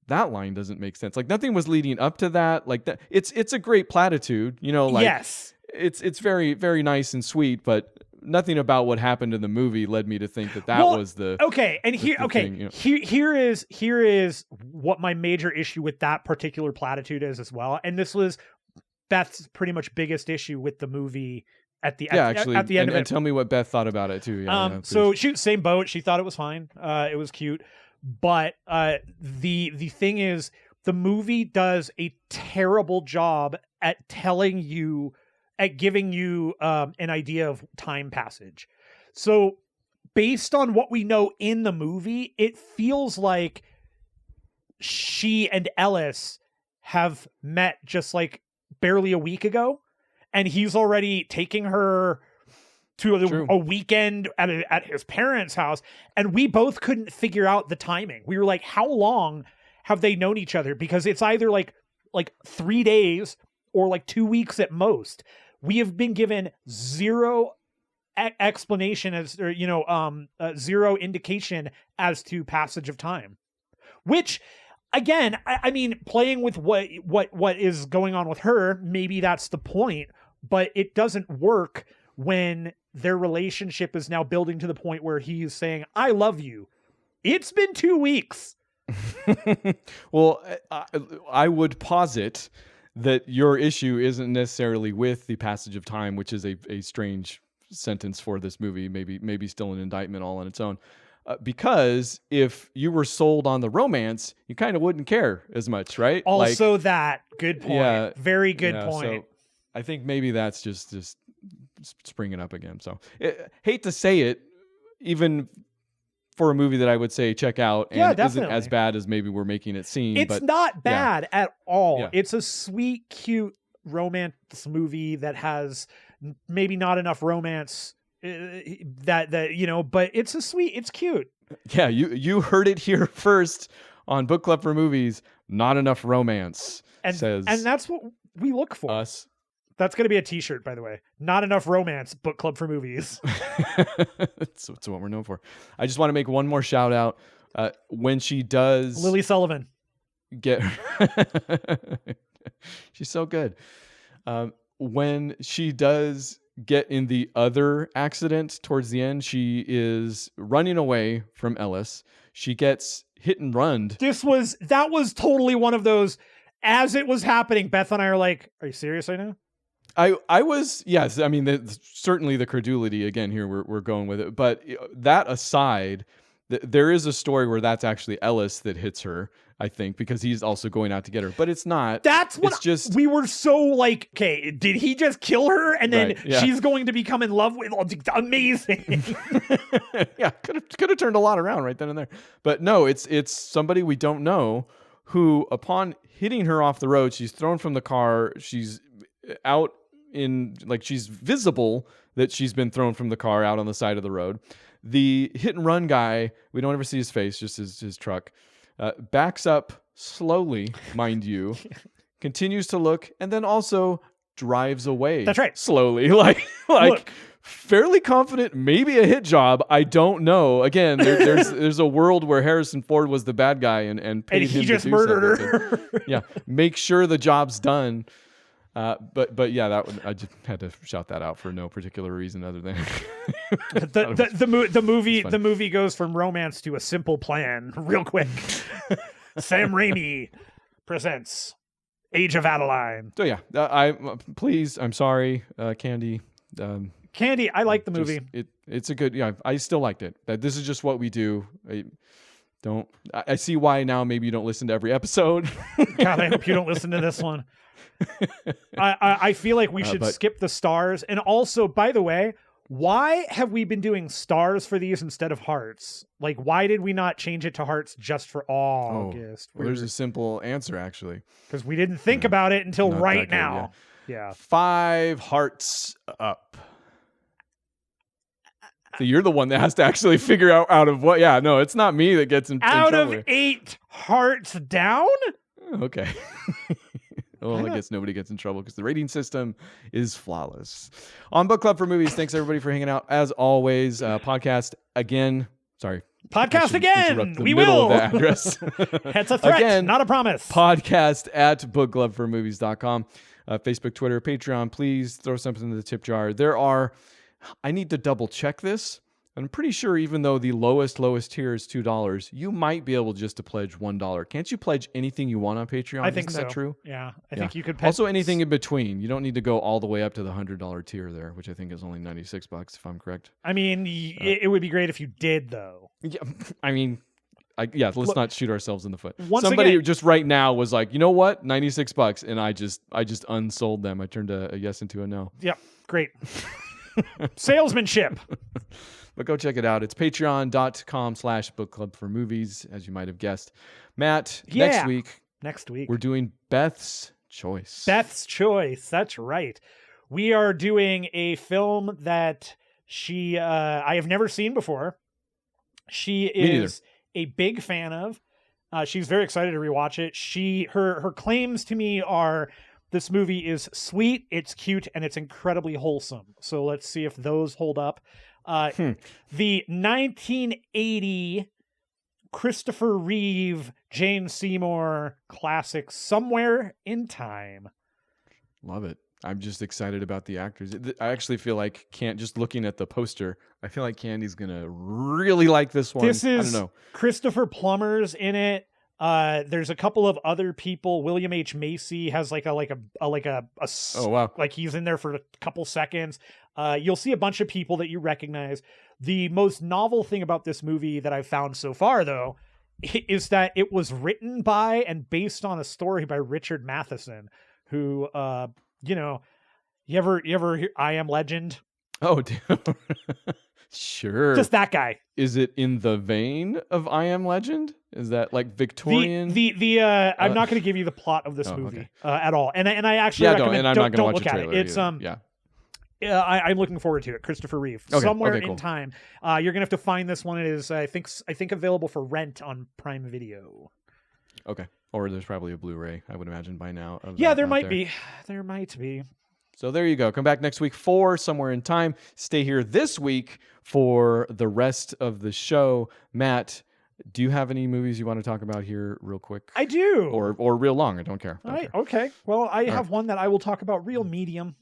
that line doesn't make sense. Like nothing was leading up to that. Like that, it's a great platitude, yes, it's very, very nice and sweet, but nothing about what happened in the movie led me to think that was the okay. And here is what my major issue with that particular platitude is as well. And this was Beth's pretty much biggest issue with the movie at the Yeah, actually, at the end and of it. tell me what Beth thought about it too. Yeah, So please. she same boat. She thought it was fine. It was cute, but the thing is, the movie does a terrible job at giving you an idea of time passage. So based on what we know in the movie, it feels like she and Ellis have met just like barely a week ago, and he's already taking her to True. a weekend at his parents' house, and we both couldn't figure out the timing. We were like, how long have they known each other? Because it's either like 3 days or like 2 weeks at most. We have been given zero explanation zero indication as to passage of time, which again, I mean, playing with what is going on with her, maybe that's the point, but it doesn't work when their relationship is now building to the point where he's saying, I love you. It's been 2 weeks. Well, I would posit that your issue isn't necessarily with the passage of time, which is a strange sentence for this movie, maybe still an indictment all on its own. Because if you were sold on the romance, you kind of wouldn't care as much, right? Also, that good point. Yeah, Very good yeah, point. So I think maybe that's just springing up again. So hate to say it, even for a movie that I would say check out, and isn't definitely. as bad as maybe we're making it seem. It's but not bad at all. Yeah. It's a sweet, cute romance movie that has maybe not enough romance but it's cute. Yeah, you heard it here first on Book Club for Movies. Not enough romance, And says that's what we look for. us. That's going to be a t-shirt, by the way. Not enough romance, Book Club for Movies. That's what we're known for. I just want to make one more shout out. When she does Lily Sullivan. get she's so good. When she does get in the other accident towards the end, she is running away from Ellis. She gets hit and run. That was totally one of those, as it was happening, Beth and I are like, are you serious right now? I was, yes. I mean, certainly the credulity again here. We're going with it, but that aside, there is a story where that's actually Ellis that hits her. I think because he's also going out to get her, but it's not. That's what it's just. We were so like, okay, did he just kill her and then Right, yeah. she's going to become in love with? Amazing. Yeah, could have turned a lot around right then and there, but no, it's somebody we don't know who, upon hitting her off the road, she's thrown from the car. She's out in she's visible that she's been thrown from the car out on the side of the road. The hit and run guy, we don't ever see his face, just his truck. Backs up slowly, mind you, continues to look, and then also drives away. That's right. Slowly, like fairly confident, maybe a hit job. I don't know. Again, there's a world where Harrison Ford was the bad guy and paid and him he to just do murdered something. her. Yeah, make sure the job's done. But yeah, I just had to shout that out for no particular reason other than the movie goes from romance to a simple plan real quick. Sam Raimi presents Age of Adaline. So yeah, I'm sorry, Candy. Candy, I like the movie. It's a good. Yeah, I still liked it. This is just what we do. I see why now. Maybe you don't listen to every episode. God, I hope you don't listen to this one. I feel like we should skip the stars. And also, by the way, why have we been doing stars for these instead of hearts? Like, why did we not change it to hearts just for Awwwgust? Well, there's a simple answer, actually. Because we didn't think about it until Not right that good, now. Yeah. 5 hearts up. So you're the one that has to actually figure out of what. Yeah, no, it's not me that gets in out trouble. Of 8 hearts down? Okay. Well, I guess nobody gets in trouble because the rating system is flawless. On Book Club for Movies, thanks everybody for hanging out. As always, podcast again. Sorry. Podcast again. We will. Of the address. It's a threat, again, not a promise. Podcast at bookclubformovies.com. Facebook, Twitter, Patreon. Please throw something in the tip jar. I need to double check this, I'm pretty sure even though the lowest tier is $2, you might be able just to pledge $1. Can't you pledge anything you want on Patreon? I think Isn't that so. true? Yeah, I Yeah. think you could. Also, anything in between. You don't need to go all the way up to the $100 tier there, which I think is only $96, if I'm correct. I mean, it would be great if you did, though. Yeah, I mean, let's not shoot ourselves in the foot. Once Somebody again- just right now was like, you know what, $96, and I just unsold them. I turned a yes into a no. Yep, great. Salesmanship. But go check it out. It's patreon.com/book club for movies, as you might have guessed. Matt, Yeah. next week, we're doing Beth's Choice. Beth's Choice. That's right. We are doing a film that I have never seen before. She is a big fan of. She's very excited to rewatch it. Her claims to me are, this movie is sweet, it's cute, and it's incredibly wholesome. So let's see if those hold up. The 1980 Christopher Reeve, Jane Seymour classic, Somewhere in Time. Love it. I'm just excited about the actors. I actually feel like, just looking at the poster, I feel like Candy's gonna really like this one. This is, I don't know. Christopher Plummer's in it. There's a couple of other people. William H. Macy has like a Oh wow. like he's in there for a couple seconds. You'll see a bunch of people that you recognize. The most novel thing about this movie that I've found so far, though, is that it was written by and based on a story by Richard Matheson, who, you ever hear I Am Legend? Oh, damn. Sure. Just that guy. Is it in the vein of I Am Legend? Is that like Victorian? I'm not going to give you the plot of this movie at all, and I actually recommend and I'm not going to watch look a at trailer. it. It's either. I'm looking forward to it. Christopher Reeve, Somewhere in Time. You're gonna have to find this one. It is I think available for rent on Prime Video. Okay, or there's probably a Blu-ray, I would imagine by now. There might be. There might be. So there you go. Come back next week for Somewhere in Time. Stay here this week for the rest of the show. Matt, do you have any movies you want to talk about here real quick? I do. Or real long. I don't care. All right. Okay. Well, I have one that I will talk about real medium.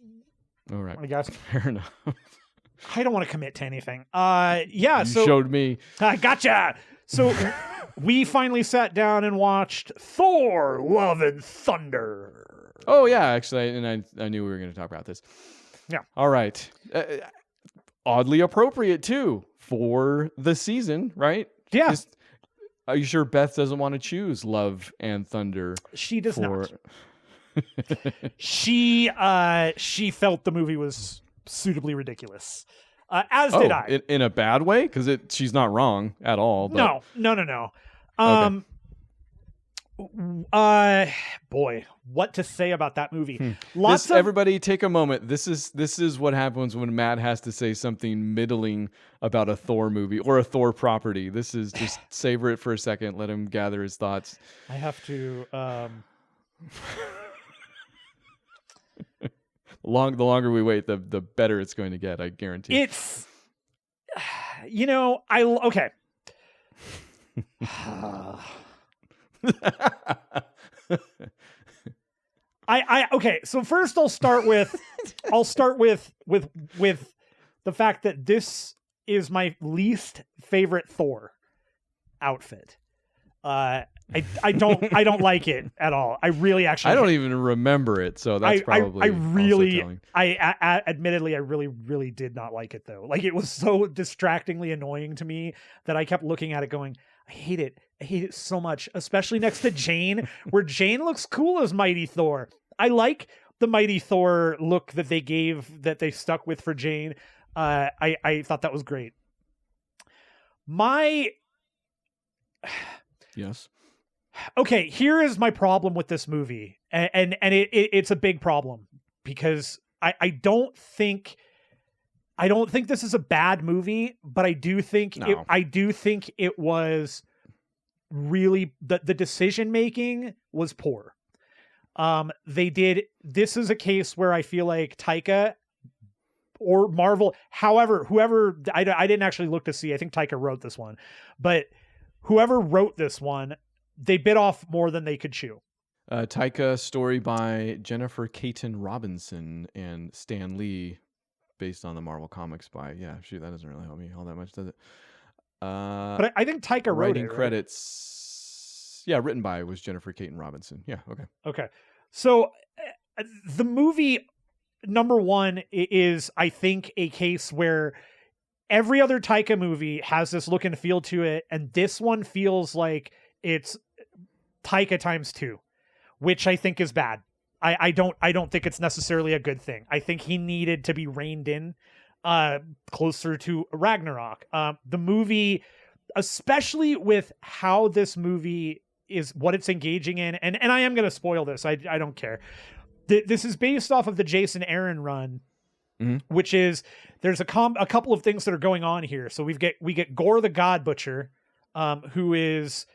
All right. I guess. Fair enough. I don't want to commit to anything. You showed me. I gotcha. So we finally sat down and watched Thor: Love and Thunder. Oh yeah, actually, and I knew we were going to talk about this. Yeah. All right. Oddly appropriate too for the season, right? Yeah. Are you sure Beth doesn't want to choose Love and Thunder? She does not. She felt the movie was suitably ridiculous. As did I. In a bad way? Because she's not wrong at all. But... No. Boy, what to say about that movie? Everybody take a moment. This is what happens when Matt has to say something middling about a Thor movie or a Thor property. This is just savor it for a second. Let him gather his thoughts. I have to. The longer we wait, the better it's going to get. I guarantee. It's, okay. Okay. So first, I'll start with the fact that this is my least favorite Thor outfit. I don't like it at all. I really actually. I don't even remember it, so that's probably. Admittedly, I really did not like it though. Like, it was so distractingly annoying to me that I kept looking at it, going, I hate it. I hate it so much, especially next to Jane, where Jane looks cool as Mighty Thor. I like the Mighty Thor look that they stuck with for Jane. I thought that was great. Yes. Okay, here is my problem with this movie, and it's a big problem because I don't think this is a bad movie, but I do think it was really the decision making was poor. This is a case where I feel like Taika or Marvel, whoever I didn't actually look to see. I think Taika wrote this one, but whoever wrote this one, they bit off more than they could chew. Taika, story by Jennifer Caton Robinson and Stan Lee. based on the Marvel Comics by. Yeah, shoot, that doesn't really help me all that much, does it? But I think Taika wrote Writing it, right? credits. Yeah, written by was Jennifer Caton Robinson. Yeah, okay. Okay. So the movie number one is, I think, a case where every other Taika movie has this look and feel to it, and this one feels like it's Taika times 2, which I think is bad. I don't think it's necessarily a good thing. I think he needed to be reined in closer to Ragnarok. The movie, especially with how this movie is, what it's engaging in, and I am going to spoil this. I don't care. This is based off of the Jason Aaron run, which is, there's a couple of things that are going on here. So we get Gore the God Butcher, who is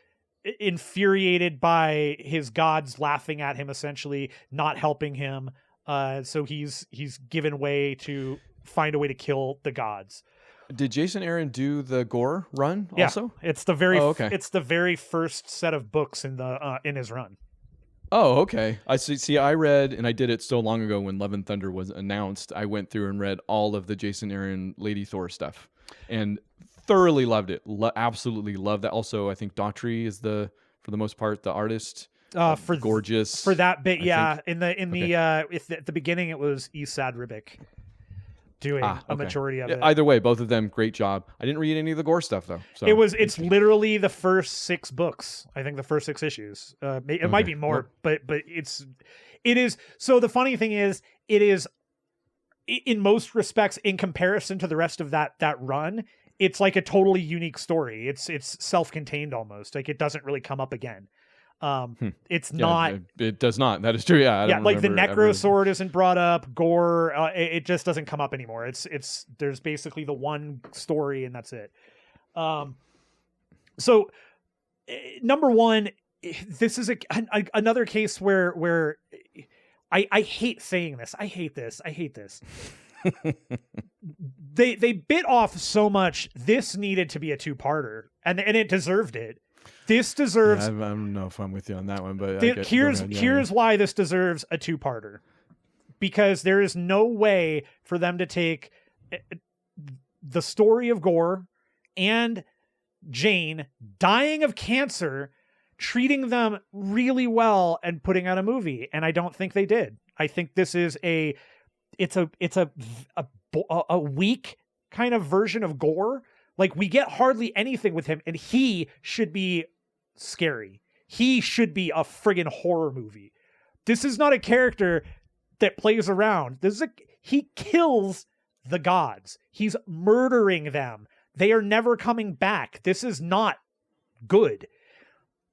infuriated by his gods laughing at him, essentially not helping him. So he's given way to find a way to kill the gods. Did Jason Aaron do the Gore run also? Yeah, it's the very okay. It's the very first set of books in the in his run. Oh, okay. I see. I read, and I did it so long ago when Love and Thunder was announced. I went through and read all of the Jason Aaron Lady Thor stuff, and thoroughly loved it. Absolutely loved that. Also, I think Daughtry is for the most part, the artist. For gorgeous for that bit, yeah. Think. At the beginning, it was Esad Ribic doing a majority of it. Either way, both of them, great job. I didn't read any of the Gore stuff though. So it's literally the first 6 books. I think the first 6 issues. It might be more, but it is. So the funny thing is, it is in most respects, in comparison to the rest of that run, it's like a totally unique story. It's self-contained almost. Like, it doesn't really come up again. It's not. It does not. That is true. Yeah. Yeah. Like the Necro Sword isn't brought up. Gore. It just doesn't come up anymore. It's there's basically the one story and that's it. So number one, this is another case where I hate saying this. I hate this. They bit off so much. This needed to be a 2-parter, and it deserved it. This deserves. I don't know if I'm with you on that one, but here's why this deserves a 2-parter, because there is no way for them to take the story of Gore and Jane dying of cancer, treating them really well, and putting out a movie. And I don't think they did. I think this is a weak kind of version of Gore. Like, we get hardly anything with him, and he should be scary. He should be a friggin' horror movie. This is not a character that plays around. He kills the gods. He's murdering them. They are never coming back. This is not good.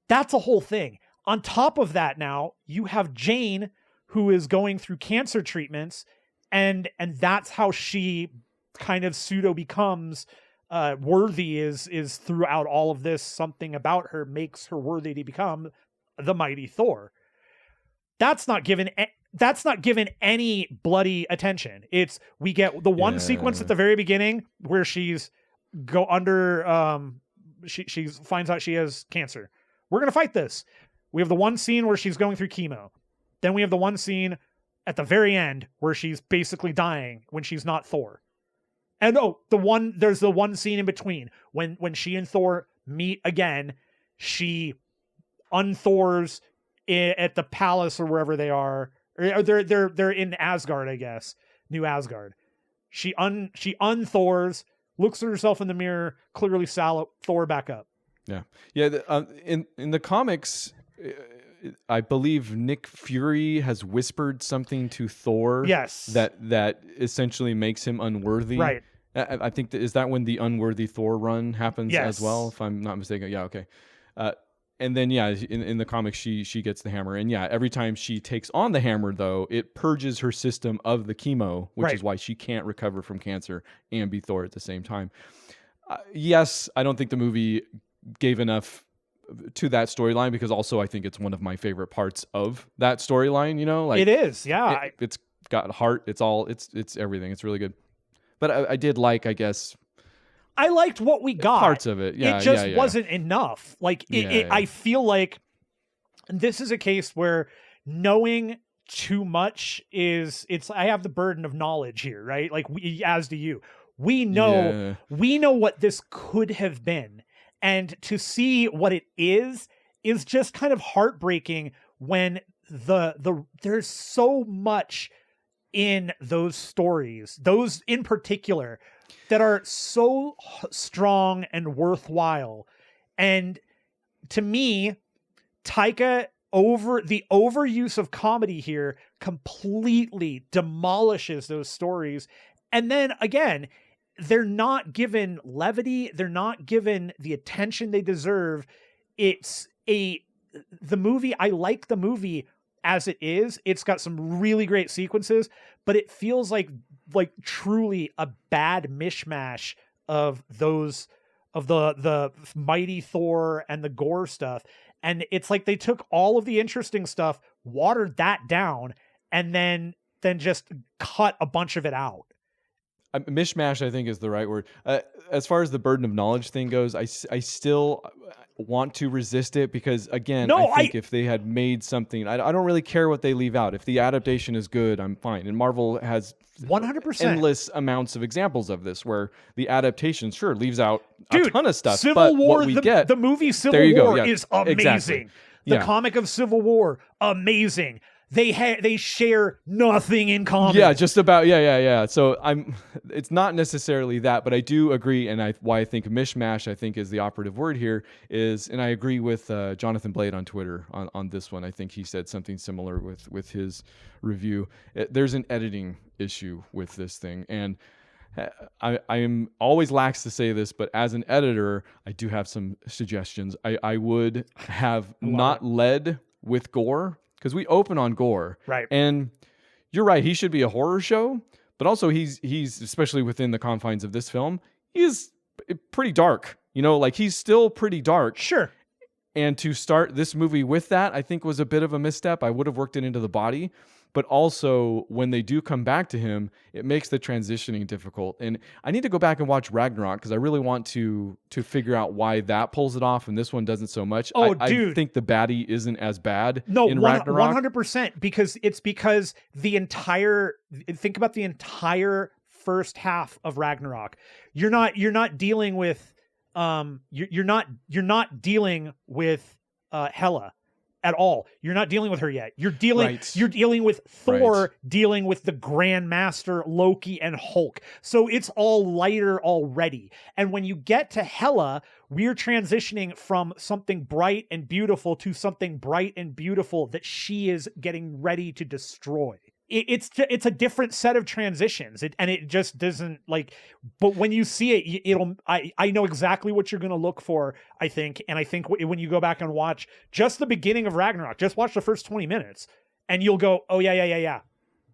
That's a whole thing. On top of that, now you have Jane, who is going through cancer treatments, and that's how she kind of pseudo becomes worthy, is throughout all of this. Something about her makes her worthy to become the mighty Thor. That's not given any bloody attention. We get the one sequence at the very beginning where she finds out she has cancer. We're going to fight this. We have the one scene where she's going through chemo. Then we have the one scene at the very end where she's basically dying when she's not Thor. And there's the one scene in between when she and Thor meet again. She unthors at the palace or wherever they are. Or they're in Asgard, I guess. New Asgard. She unthors, looks at herself in the mirror, clearly sallow, Thor back up. Yeah. In the comics, I believe Nick Fury has whispered something to Thor. Yes. That essentially makes him unworthy. Right. I think is that when the unworthy Thor run happens yes. as well, if I'm not mistaken. Yeah. Okay. And then in the comics she gets the hammer, and every time she takes on the hammer though, it purges her system of the chemo, which is why she can't recover from cancer and be Thor at the same time. Yes, I don't think the movie gave enough to that storyline, because also I think it's one of my favorite parts of that storyline. Like it is, yeah. It's got heart. It's everything. It's really good. But I did like, I guess, I liked what we got. Parts of it, yeah. It just wasn't enough. Like I feel like this is a case where knowing too much is I have the burden of knowledge here, right? Like as do you. We know what this could have been. And to see what it is just kind of heartbreaking when there's so much in those stories, those in particular, that are so strong and worthwhile. And to me, Taika the overuse of comedy here completely demolishes those stories. And then again, they're not given levity. They're not given the attention they deserve. The movie, I like the movie as it is. It's got some really great sequences, but it feels like truly a bad mishmash of the mighty Thor and the gore stuff. And it's like they took all of the interesting stuff, watered that down, and then just cut a bunch of it out. Mishmash, I think, is the right word. As far as the burden of knowledge thing goes, I still want to resist it because, again, I think if they had made something, I don't really care what they leave out. If the adaptation is good, I'm fine. And Marvel has 100% endless amounts of examples of this where the adaptation, sure, leaves out a ton of stuff. Civil War, what we get, the movie Civil War is amazing. Exactly. The comic of Civil War, amazing. They share nothing in common. Yeah, just about. Yeah. So it's not necessarily that, but I do agree, and why I think mishmash, I think, is the operative word here, is, and I agree with Jonathan Blade on Twitter on this one. I think he said something similar with his review. There's an editing issue with this thing, and I am always lax to say this, but as an editor, I do have some suggestions. I would have not led with gore, because we open on gore. Right. And you're right, he should be a horror show, but also he's especially within the confines of this film, he's pretty dark. Like he's still pretty dark. Sure. And to start this movie with that, I think was a bit of a misstep. I would have worked it into the body. But also, when they do come back to him, it makes the transitioning difficult. And I need to go back and watch Ragnarok because I really want to figure out why that pulls it off and this one doesn't so much. Oh, I think the baddie isn't as bad in Ragnarok. Ragnarok. 100%, because think about the entire first half of Ragnarok. You're not dealing with you're not dealing with Hela at all. You're not dealing with her yet. You're dealing with Thor, dealing with the Grand Master, Loki, and Hulk. So it's all lighter already. And when you get to Hela, we're transitioning from something bright and beautiful to something bright and beautiful that she is getting ready to destroy. It's a different set of transitions, and it just doesn't but when you see it, I know exactly what you're going to look for, I think. And I think when you go back and watch just the beginning of Ragnarok, just watch the first 20 minutes and you'll go, oh yeah.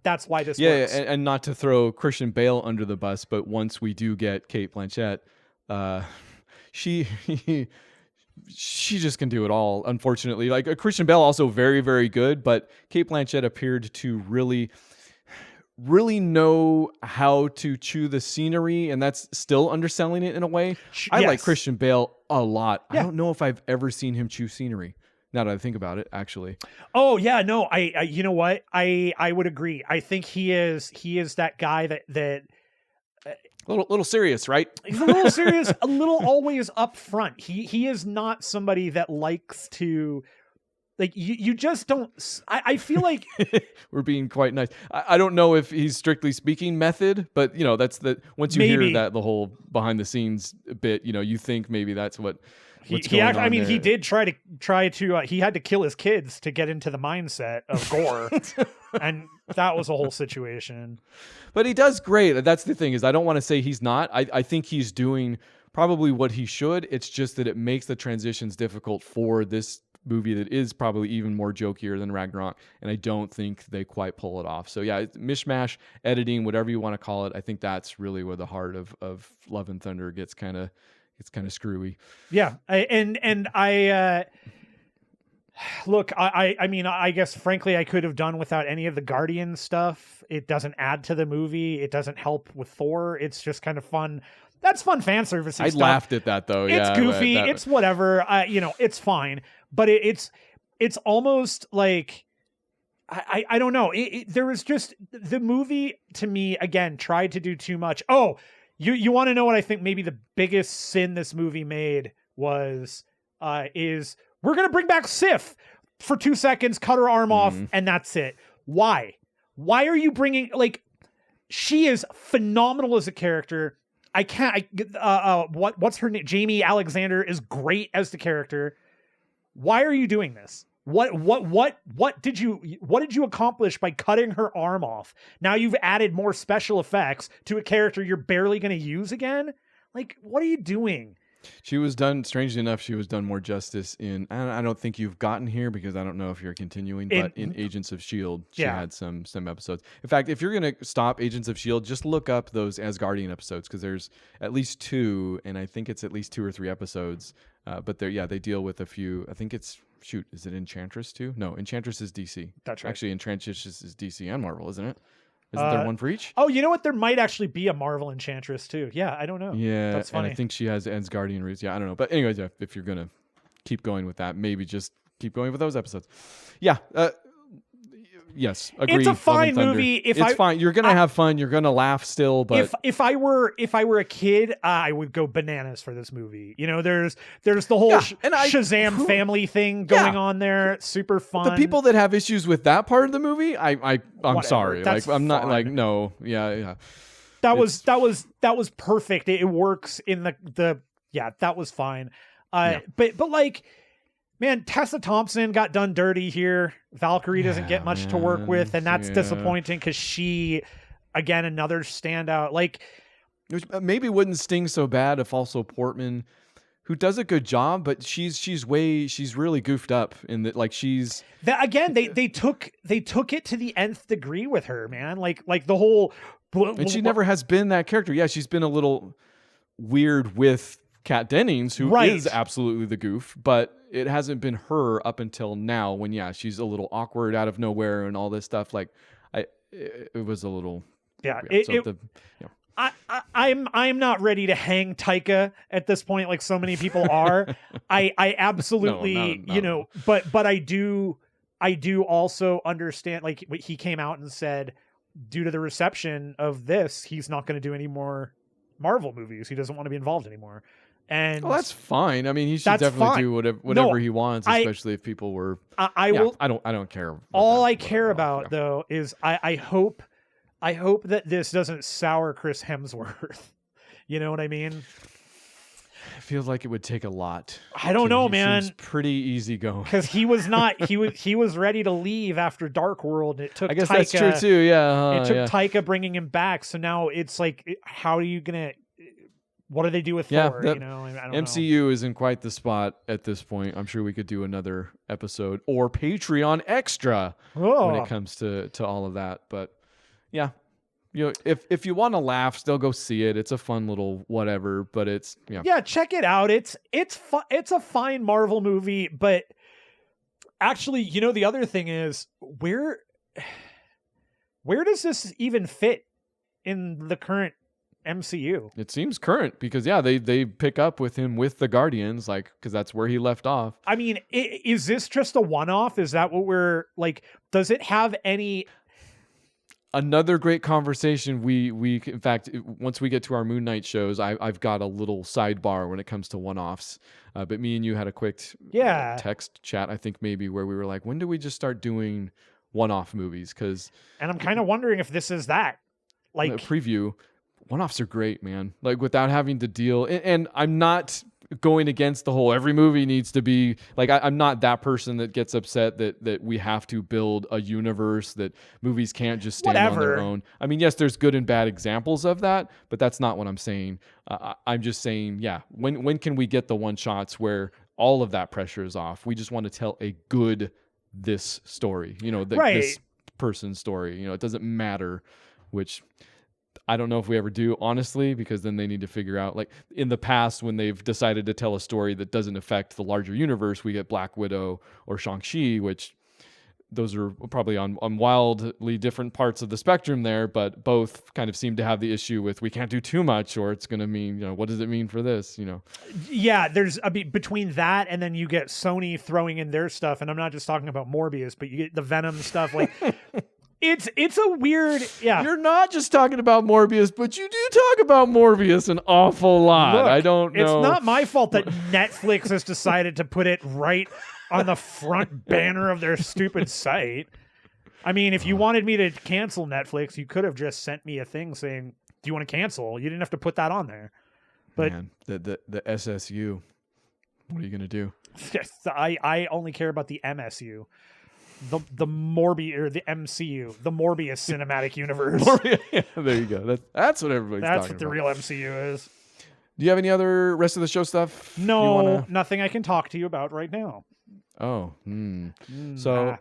That's why this works. Yeah. And not to throw Christian Bale under the bus, but once we do get Cate Blanchett, she just can do it all, unfortunately. Christian Bale also very, very good, but Cate Blanchett appeared to really know how to chew the scenery, and that's still underselling it in a way. I like Christian Bale a lot. Yeah. I don't know if I've ever seen him chew scenery. Now that I think about it, actually. Oh yeah, no, I you know what? I would agree. I think he is that guy that a little serious, right? He's a little serious, a little always up front. He is not somebody that likes to, you just don't. I feel like we're being quite nice. I don't know if he's strictly speaking method, but that's once you hear that the whole behind the scenes bit, you think maybe that's what's going on I mean, there. he did try to he had to kill his kids to get into the mindset of gore, and that was a whole situation. But he does great. That's the thing, is I don't want to say he's not. I think he's doing probably what he should. It's just that it makes the transitions difficult for this movie that is probably even more jokier than Ragnarok, and I don't think they quite pull it off. So yeah, mishmash, editing, whatever you want to call it, I think that's really where the heart of Love and Thunder gets kind of screwy. Yeah, look, I mean, I guess frankly, I could have done without any of the Guardian stuff. It doesn't add to the movie. It doesn't help with Thor. It's just kind of fun. That's fun fan service. I laughed at that though. It's goofy. It's whatever. It's fine. But it's almost like I don't know. There was just the movie to me again tried to do too much. Oh, you want to know what I think maybe the biggest sin this movie made was is we're gonna bring back Sif for 2 seconds, cut her arm off, and that's it. Why? Why are you bringing like she is phenomenal as a character. I can't. What's her name? Jamie Alexander is great as the character. Why are you doing this? What did you accomplish by cutting her arm off? Now you've added more special effects to a character you're barely going to use again. Like, what are you doing? She was done, strangely enough, she was done more justice in, I don't think you've gotten here because I don't know if you're continuing, but in Agents of S.H.I.E.L.D., she had some episodes. In fact, if you're going to stop Agents of S.H.I.E.L.D., just look up those Asgardian episodes because there's at least 2, and I think it's at least 2 or 3 episodes. But they deal with a few, I think it's, is it Enchantress too? No, Enchantress is DC. That's right. Actually, Enchantress is DC and Marvel, isn't it? Isn't there one for each? Oh, you know what? There might actually be a Marvel Enchantress too. Yeah, I don't know. Yeah, that's funny. And I think she has Asgardian roots. Yeah, I don't know. But anyways, if you're going to keep going with that, maybe just keep going with those episodes. Yeah. Yes, agree. It's a fine movie. It's fine. You're gonna have fun. You're gonna laugh still. But if I were a kid, I would go bananas for this movie. You know, there's the whole Shazam family thing going on there. Super fun. The people that have issues with that part of the movie, I'm Whatever. sorry. That's I'm not fun. like no. Yeah. That was perfect. It works in the that was fine. But like. Man, Tessa Thompson got done dirty here. Valkyrie doesn't get much to work with, and that's disappointing because she, again, another standout. Like, maybe wouldn't sting so bad if also Portman, who does a good job, but she's really goofed up in that. Like she's again, they took it to the nth degree with her, man. Like the whole, and she never has been that character. Yeah, she's been a little weird with Kat Dennings, who is absolutely the goof, but it hasn't been her up until now when, she's a little awkward out of nowhere and all this stuff. Like it was a little, I'm not ready to hang Taika at this point. Like so many people are. I absolutely, but I do also understand, like he came out and said, due to the reception of this, he's not going to do any more Marvel movies. He doesn't want to be involved anymore. And that's fine. I mean, he should definitely do whatever he wants, especially if people were. I don't care. All I care about though is I hope that this doesn't sour Chris Hemsworth. You know what I mean? It feels like it would take a lot. I don't know, man. Seems pretty easy going because he was not. He was ready to leave after Dark World. It took. I guess that's true too. Yeah. It took Taika bringing him back. So now it's like, how are you gonna? What do they do with Thor? I don't MCU know. is in quite the spot at this point. I'm sure we could do another episode or Patreon extra when it comes to all of that. But yeah, if you want to laugh, still go see it. It's a fun little whatever. But it's check it out. It's it's a fine Marvel movie. But actually, the other thing is where does this even fit in the current MCU? It seems current because they pick up with him with the Guardians, like, because that's where he left off. I mean, is this just a one-off? Is that what we're like? Does it have any? Another great conversation. We in fact, once we get to our Moon Knight shows, I've got a little sidebar when it comes to one-offs. But me and you had a quick text chat, I think maybe, where we were like, when do we just start doing one-off movies? And I'm kind of wondering if this is that. Like a preview. One-offs are great, man. Like without having to deal, and I'm not going against the whole every movie needs to be like. I'm not that person that gets upset that we have to build a universe, that movies can't just stand on their own. I mean, yes, there's good and bad examples of that, but that's not what I'm saying. I'm just saying, when can we get the one shots where all of that pressure is off? We just want to tell a good this story, this person's story. It doesn't matter which. I don't know if we ever do, honestly, because then they need to figure out, like in the past when they've decided to tell a story that doesn't affect the larger universe, we get Black Widow or Shang-Chi, which those are probably on wildly different parts of the spectrum there, but both kind of seem to have the issue with we can't do too much, or it's going to mean, what does it mean for this? Yeah, between that and then you get Sony throwing in their stuff, and I'm not just talking about Morbius, but you get the Venom stuff. Like, it's a weird, yeah. You're not just talking about Morbius, but you do talk about Morbius an awful lot. Look, I don't know. It's not my fault that Netflix has decided to put it right on the front banner of their stupid site. I mean, if you wanted me to cancel Netflix, you could have just sent me a thing saying, "Do you want to cancel?" You didn't have to put that on there. But man, the SSU, what are you gonna do? I only care about the MSU, the MCU, the Morbius Cinematic Universe. Yeah, there you go. That's what everybody's That's talking what the about. real MCU is. Do you have any other rest of the show stuff? No, nothing I can talk to you about right now. Oh, so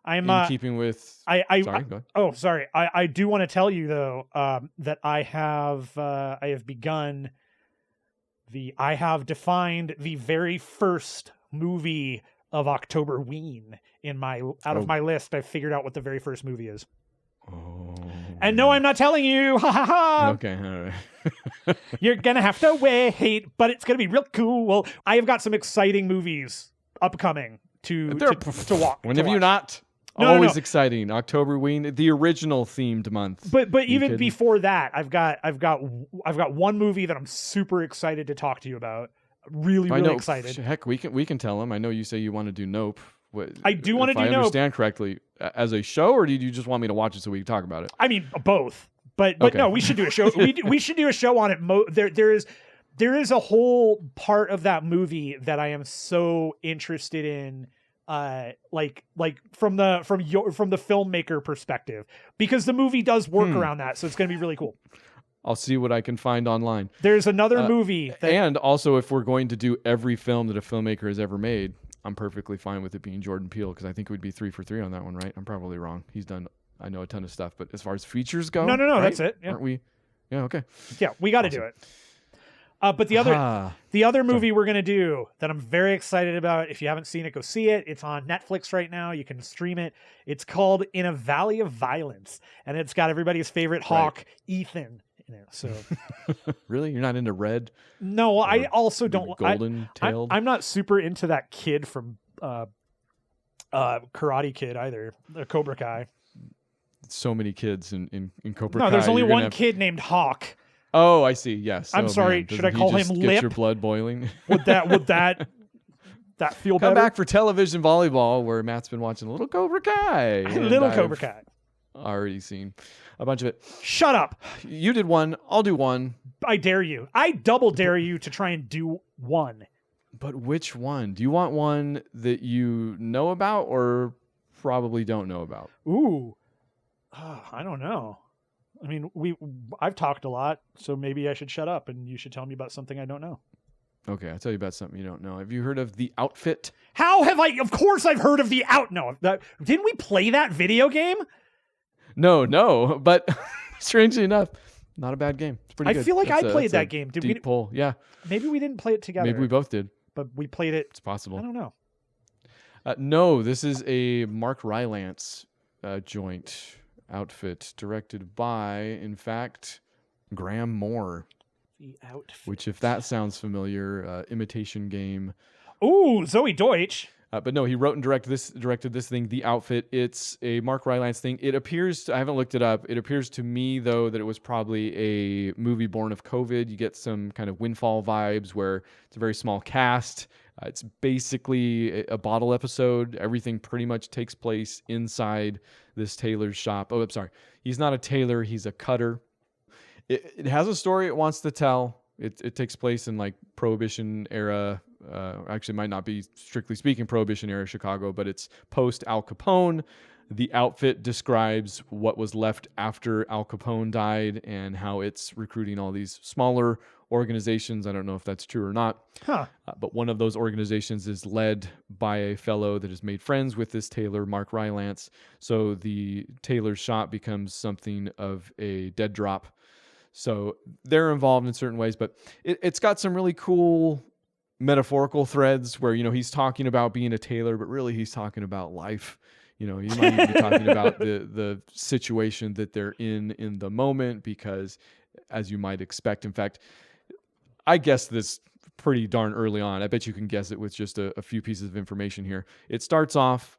I'm in keeping with. Sorry, go ahead. Oh, sorry. I do want to tell you though that I have defined the very first movie of Octoberween out of my list. I've figured out what the very first movie is. Oh. And no, I'm not telling you. Ha ha ha. Okay, all right. You're gonna have to wait, but it's gonna be real cool. Well, I have got some exciting movies upcoming to watch. When have you not? Always exciting. Octoberween, the original themed month. But even before that, I've got one movie that I'm super excited to talk to you about. Really excited. Heck, we can tell them. I know you say you want to do Nope. I do want to do Nope. If I understand correctly, as a show, or do you just want me to watch it so we can talk about it? I mean, both. But okay. No, we should do a show. we should do a show on it. There is a whole part of that movie that I am so interested in, like from the filmmaker perspective, because the movie does work around that, so it's going to be really cool. I'll see what I can find online. There's another movie and also, if we're going to do every film that a filmmaker has ever made, I'm perfectly fine with it being Jordan Peele, because I think it would be 3 for 3 on that one, right? I'm probably wrong. He's done, I know, a ton of stuff, but as far as features go, no, right? that's it. Yeah. Aren't we? Yeah, okay. Yeah, we got to do it. But the other movie we're gonna do that I'm very excited about. If you haven't seen it, go see it. It's on Netflix right now. You can stream it. It's called In a Valley of Violence, and it's got everybody's favorite hawk, Ethan, in it. So, really, you're not into Red? No, I also don't. Golden tailed. I'm not super into that kid from Karate Kid either. The Cobra Kai. So many kids in Cobra Kai. No, there's only one kid named Hawk. Oh, I see. Yes. I'm sorry. Man. Should I call him Get Lip? your blood boiling. Would that feel better? Come back for television volleyball, where Matt's been watching a little Cobra Kai. Cobra Kai. Already seen a bunch of it. Shut up. You did one. I'll do one. I dare you. I double dare you to try and do one. But which one? Do you want one that you know about or probably don't know about? Ooh. I don't know. I mean, I've talked a lot, so maybe I should shut up and you should tell me about something I don't know. Okay, I'll tell you about something you don't know. Have you heard of The Outfit? How have I? Of course I've heard of didn't we play that video game? No, but strangely enough, not a bad game. It's pretty good. I feel like I played that game. Did deep pull, yeah. Maybe we didn't play it together. Maybe we both did. But we played it. It's possible. I don't know. No, this is a Mark Rylance joint. Outfit, directed by, in fact, Graham Moore. The Outfit. Which, if that sounds familiar, Imitation Game. Ooh, Zoe Deutsch. But no, he wrote and directed this thing, The Outfit. It's a Mark Rylance thing. It appears, I haven't looked it up, it appears to me, though, that it was probably a movie born of COVID. You get some kind of Windfall vibes where it's a very small cast. It's basically a bottle episode. Everything pretty much takes place inside this tailor's shop. Oh, I'm sorry. He's not a tailor. He's a cutter. It has a story it wants to tell. It takes place in like Prohibition era. Actually, might not be strictly speaking Prohibition era Chicago, but it's post Al Capone. The Outfit describes what was left after Al Capone died and how it's recruiting all these smaller organizations. I don't know if that's true or not. But one of those organizations is led by a fellow that has made friends with this tailor, Mark Rylance. So the tailor's shop becomes something of a dead drop. So they're involved in certain ways, but it's got some really cool metaphorical threads where, he's talking about being a tailor, but really he's talking about life. You might even be talking about the situation that they're in the moment, because as you might expect, in fact, I guessed this pretty darn early on. I bet you can guess it with just a few pieces of information here. It starts off,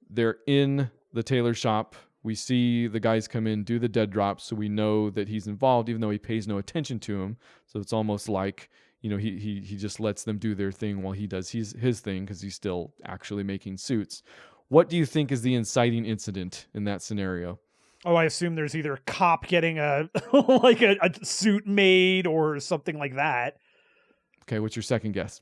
they're in the tailor shop. We see the guys come in, do the dead drops, so we know that he's involved, even though he pays no attention to him. So it's almost like, he just lets them do their thing while he does his thing, because he's still actually making suits. What do you think is the inciting incident in that scenario? Oh, I assume there's either a cop getting a like a suit made or something like that. Okay, what's your second guess?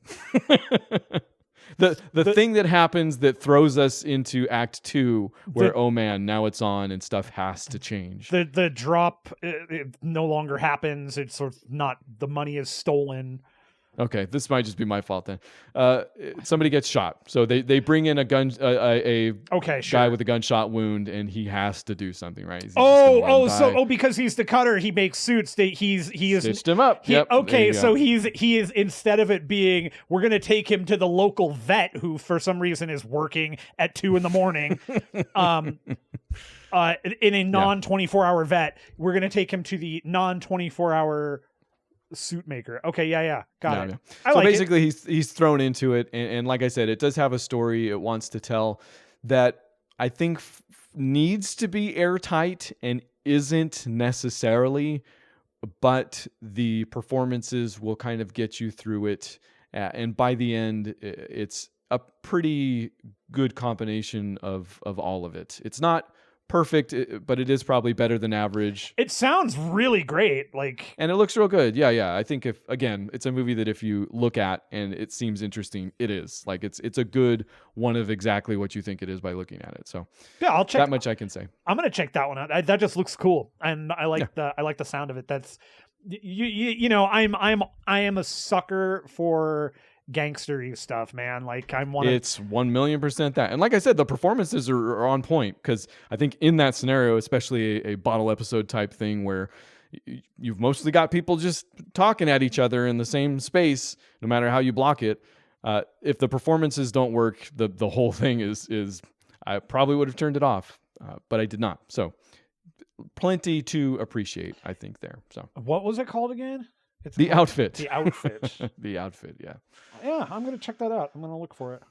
The thing that happens that throws us into Act 2, where oh man, now it's on and stuff has to change. The drop it no longer happens. It's sort of not, the money is stolen. Okay, this might just be my fault then. Somebody gets shot, so they bring in a guy with a gunshot wound, and he has to do something, right? Because he's the cutter, he makes suits. He is stitched him up. So he is, instead of it being, we're gonna take him to the local vet who for some reason is working at 2 a.m. In a non 24-hour vet, we're gonna take him to the non 24-hour suit maker. Okay, got it. Yeah. So basically he's thrown into it, and like I said, it does have a story it wants to tell that I think needs to be airtight and isn't necessarily, but the performances will kind of get you through it, and by the end it's a pretty good combination of all of it. It's not perfect, but it is probably better than average. It sounds really great, and it looks real good. Yeah. I think it's a movie that if you look at and it seems interesting, it is. It's a good one of exactly what you think it is by looking at it. So yeah, I'll check that much. I can say I'm gonna check that one out. That just looks cool, and I like the sound of it. That's I am a sucker for gangstery stuff, man. It's 1,000,000% that. And like I said, the performances are on point, because I think in that scenario, especially a bottle episode type thing where you've mostly got people just talking at each other in the same space, no matter how you block it. If the performances don't work, the whole thing is I probably would have turned it off, but I did not. So plenty to appreciate, I think, there. So what was it called again? The Outfit. The Outfit. The Outfit, yeah. Yeah, I'm going to check that out. I'm going to look for it.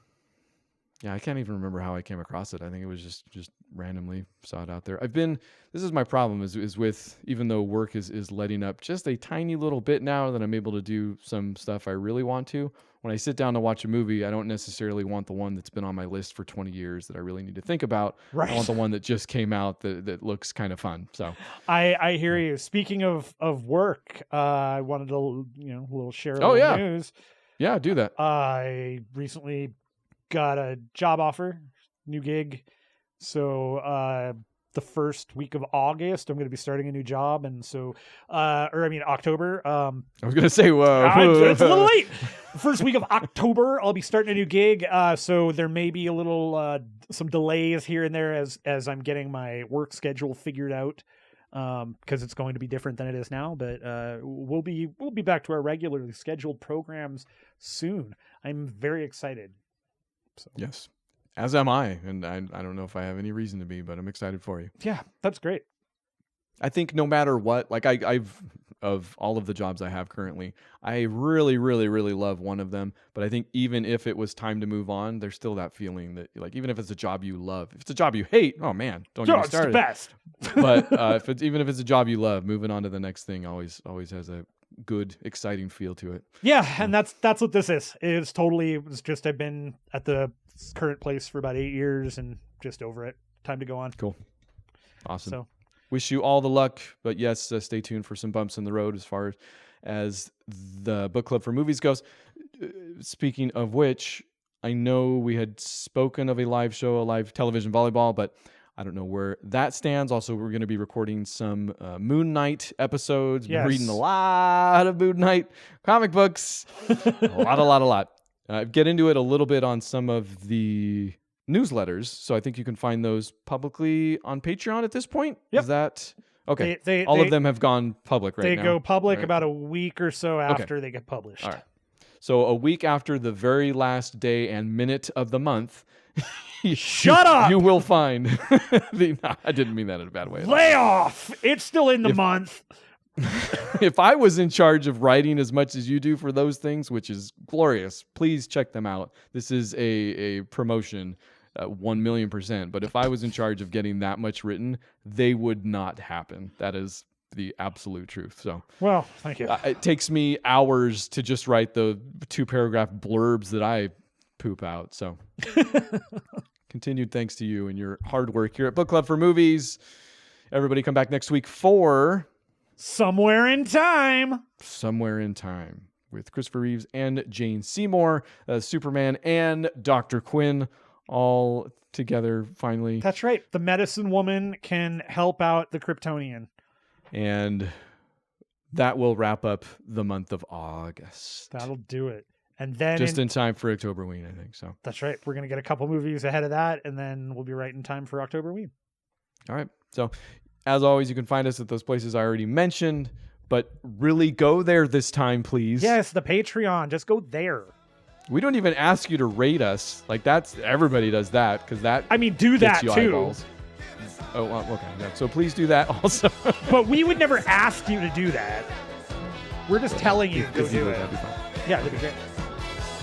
Yeah, I can't even remember how I came across it. I think it was just randomly saw it out there. This is my problem is with, even though work is letting up just a tiny little bit now that I'm able to do some stuff I really want to. When I sit down to watch a movie, I don't necessarily want the one that's been on my list for 20 years that I really need to think about. Right. I want the one that just came out that looks kind of fun. So I hear you. Speaking of work, I wanted to little share a little news. Yeah, do that. I recently got a job offer, new gig. So the first week of August, I'm going to be starting a new job, and so October. I was going to say, whoa, it's a little late. First week of October, I'll be starting a new gig. So there may be a little some delays here and there as I'm getting my work schedule figured out, because it's going to be different than it is now. But we'll be back to our regularly scheduled programs soon. I'm very excited. So. Yes. As am I, and I don't know if I have any reason to be, but I'm excited for you. Yeah, that's great. I think no matter what, I've of all of the jobs I have currently, I really, really, really love one of them. But I think even if it was time to move on, there's still that feeling that, even if it's a job you love, if it's a job you hate, oh man, don't get me started. It's the But best. even if it's a job you love, moving on to the next thing always has a good, exciting feel to it. Yeah, and that's what this is. It's just I've been at the current place for about 8 years and just over it. Time to go on. Cool. Awesome. So wish you all the luck, but yes, stay tuned for some bumps in the road as far as the book club for movies goes. Speaking of which, I know we had spoken of a live show, a live television volleyball, but I don't know where that stands. Also, we're going to be recording some Moon Knight episodes. Yes. Reading a lot of Moon Knight comic books. a lot. Get into it a little bit on some of the newsletters. So I think you can find those publicly on Patreon at this point. Yep. Is that okay? All of them have gone public right now. They go public about a week or so after they get published. All right. So a week after the very last day and minute of the month, Shut up! You will find. No, I didn't mean that in a bad way. Lay off! It's still in the month. If I was in charge of writing as much as you do for those things, which is glorious, please check them out. This is a promotion, 1,000,000%. But if I was in charge of getting that much written, they would not happen. That is the absolute truth. So, well, thank you. It takes me hours to just write the 2-paragraph blurbs that I poop out. So, continued thanks to you and your hard work here at Book Club for Movies. Everybody come back next week for Somewhere in Time. Somewhere in Time with Christopher Reeves and Jane Seymour, Superman and Dr. Quinn all together finally. That's right. The medicine woman can help out the Kryptonian. And that will wrap up the month of August. That'll do it. And then just in time for Octoberween, I think. So that's right. We're going to get a couple movies ahead of that, and then we'll be right in time for Octoberween. All right. So as always, you can find us at those places I already mentioned, but really go there this time, please. Yes, the Patreon. Just go there. We don't even ask you to rate us. Like that's everybody does that because that. I mean, do that too. Eyeballs. Oh, well, okay. Yeah. So please do that also. But we would never ask you to do that. We're just telling you to do it. That'd be fun. Yeah, that'd be great.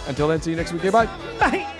Until then, see you next week. Okay, bye. Bye.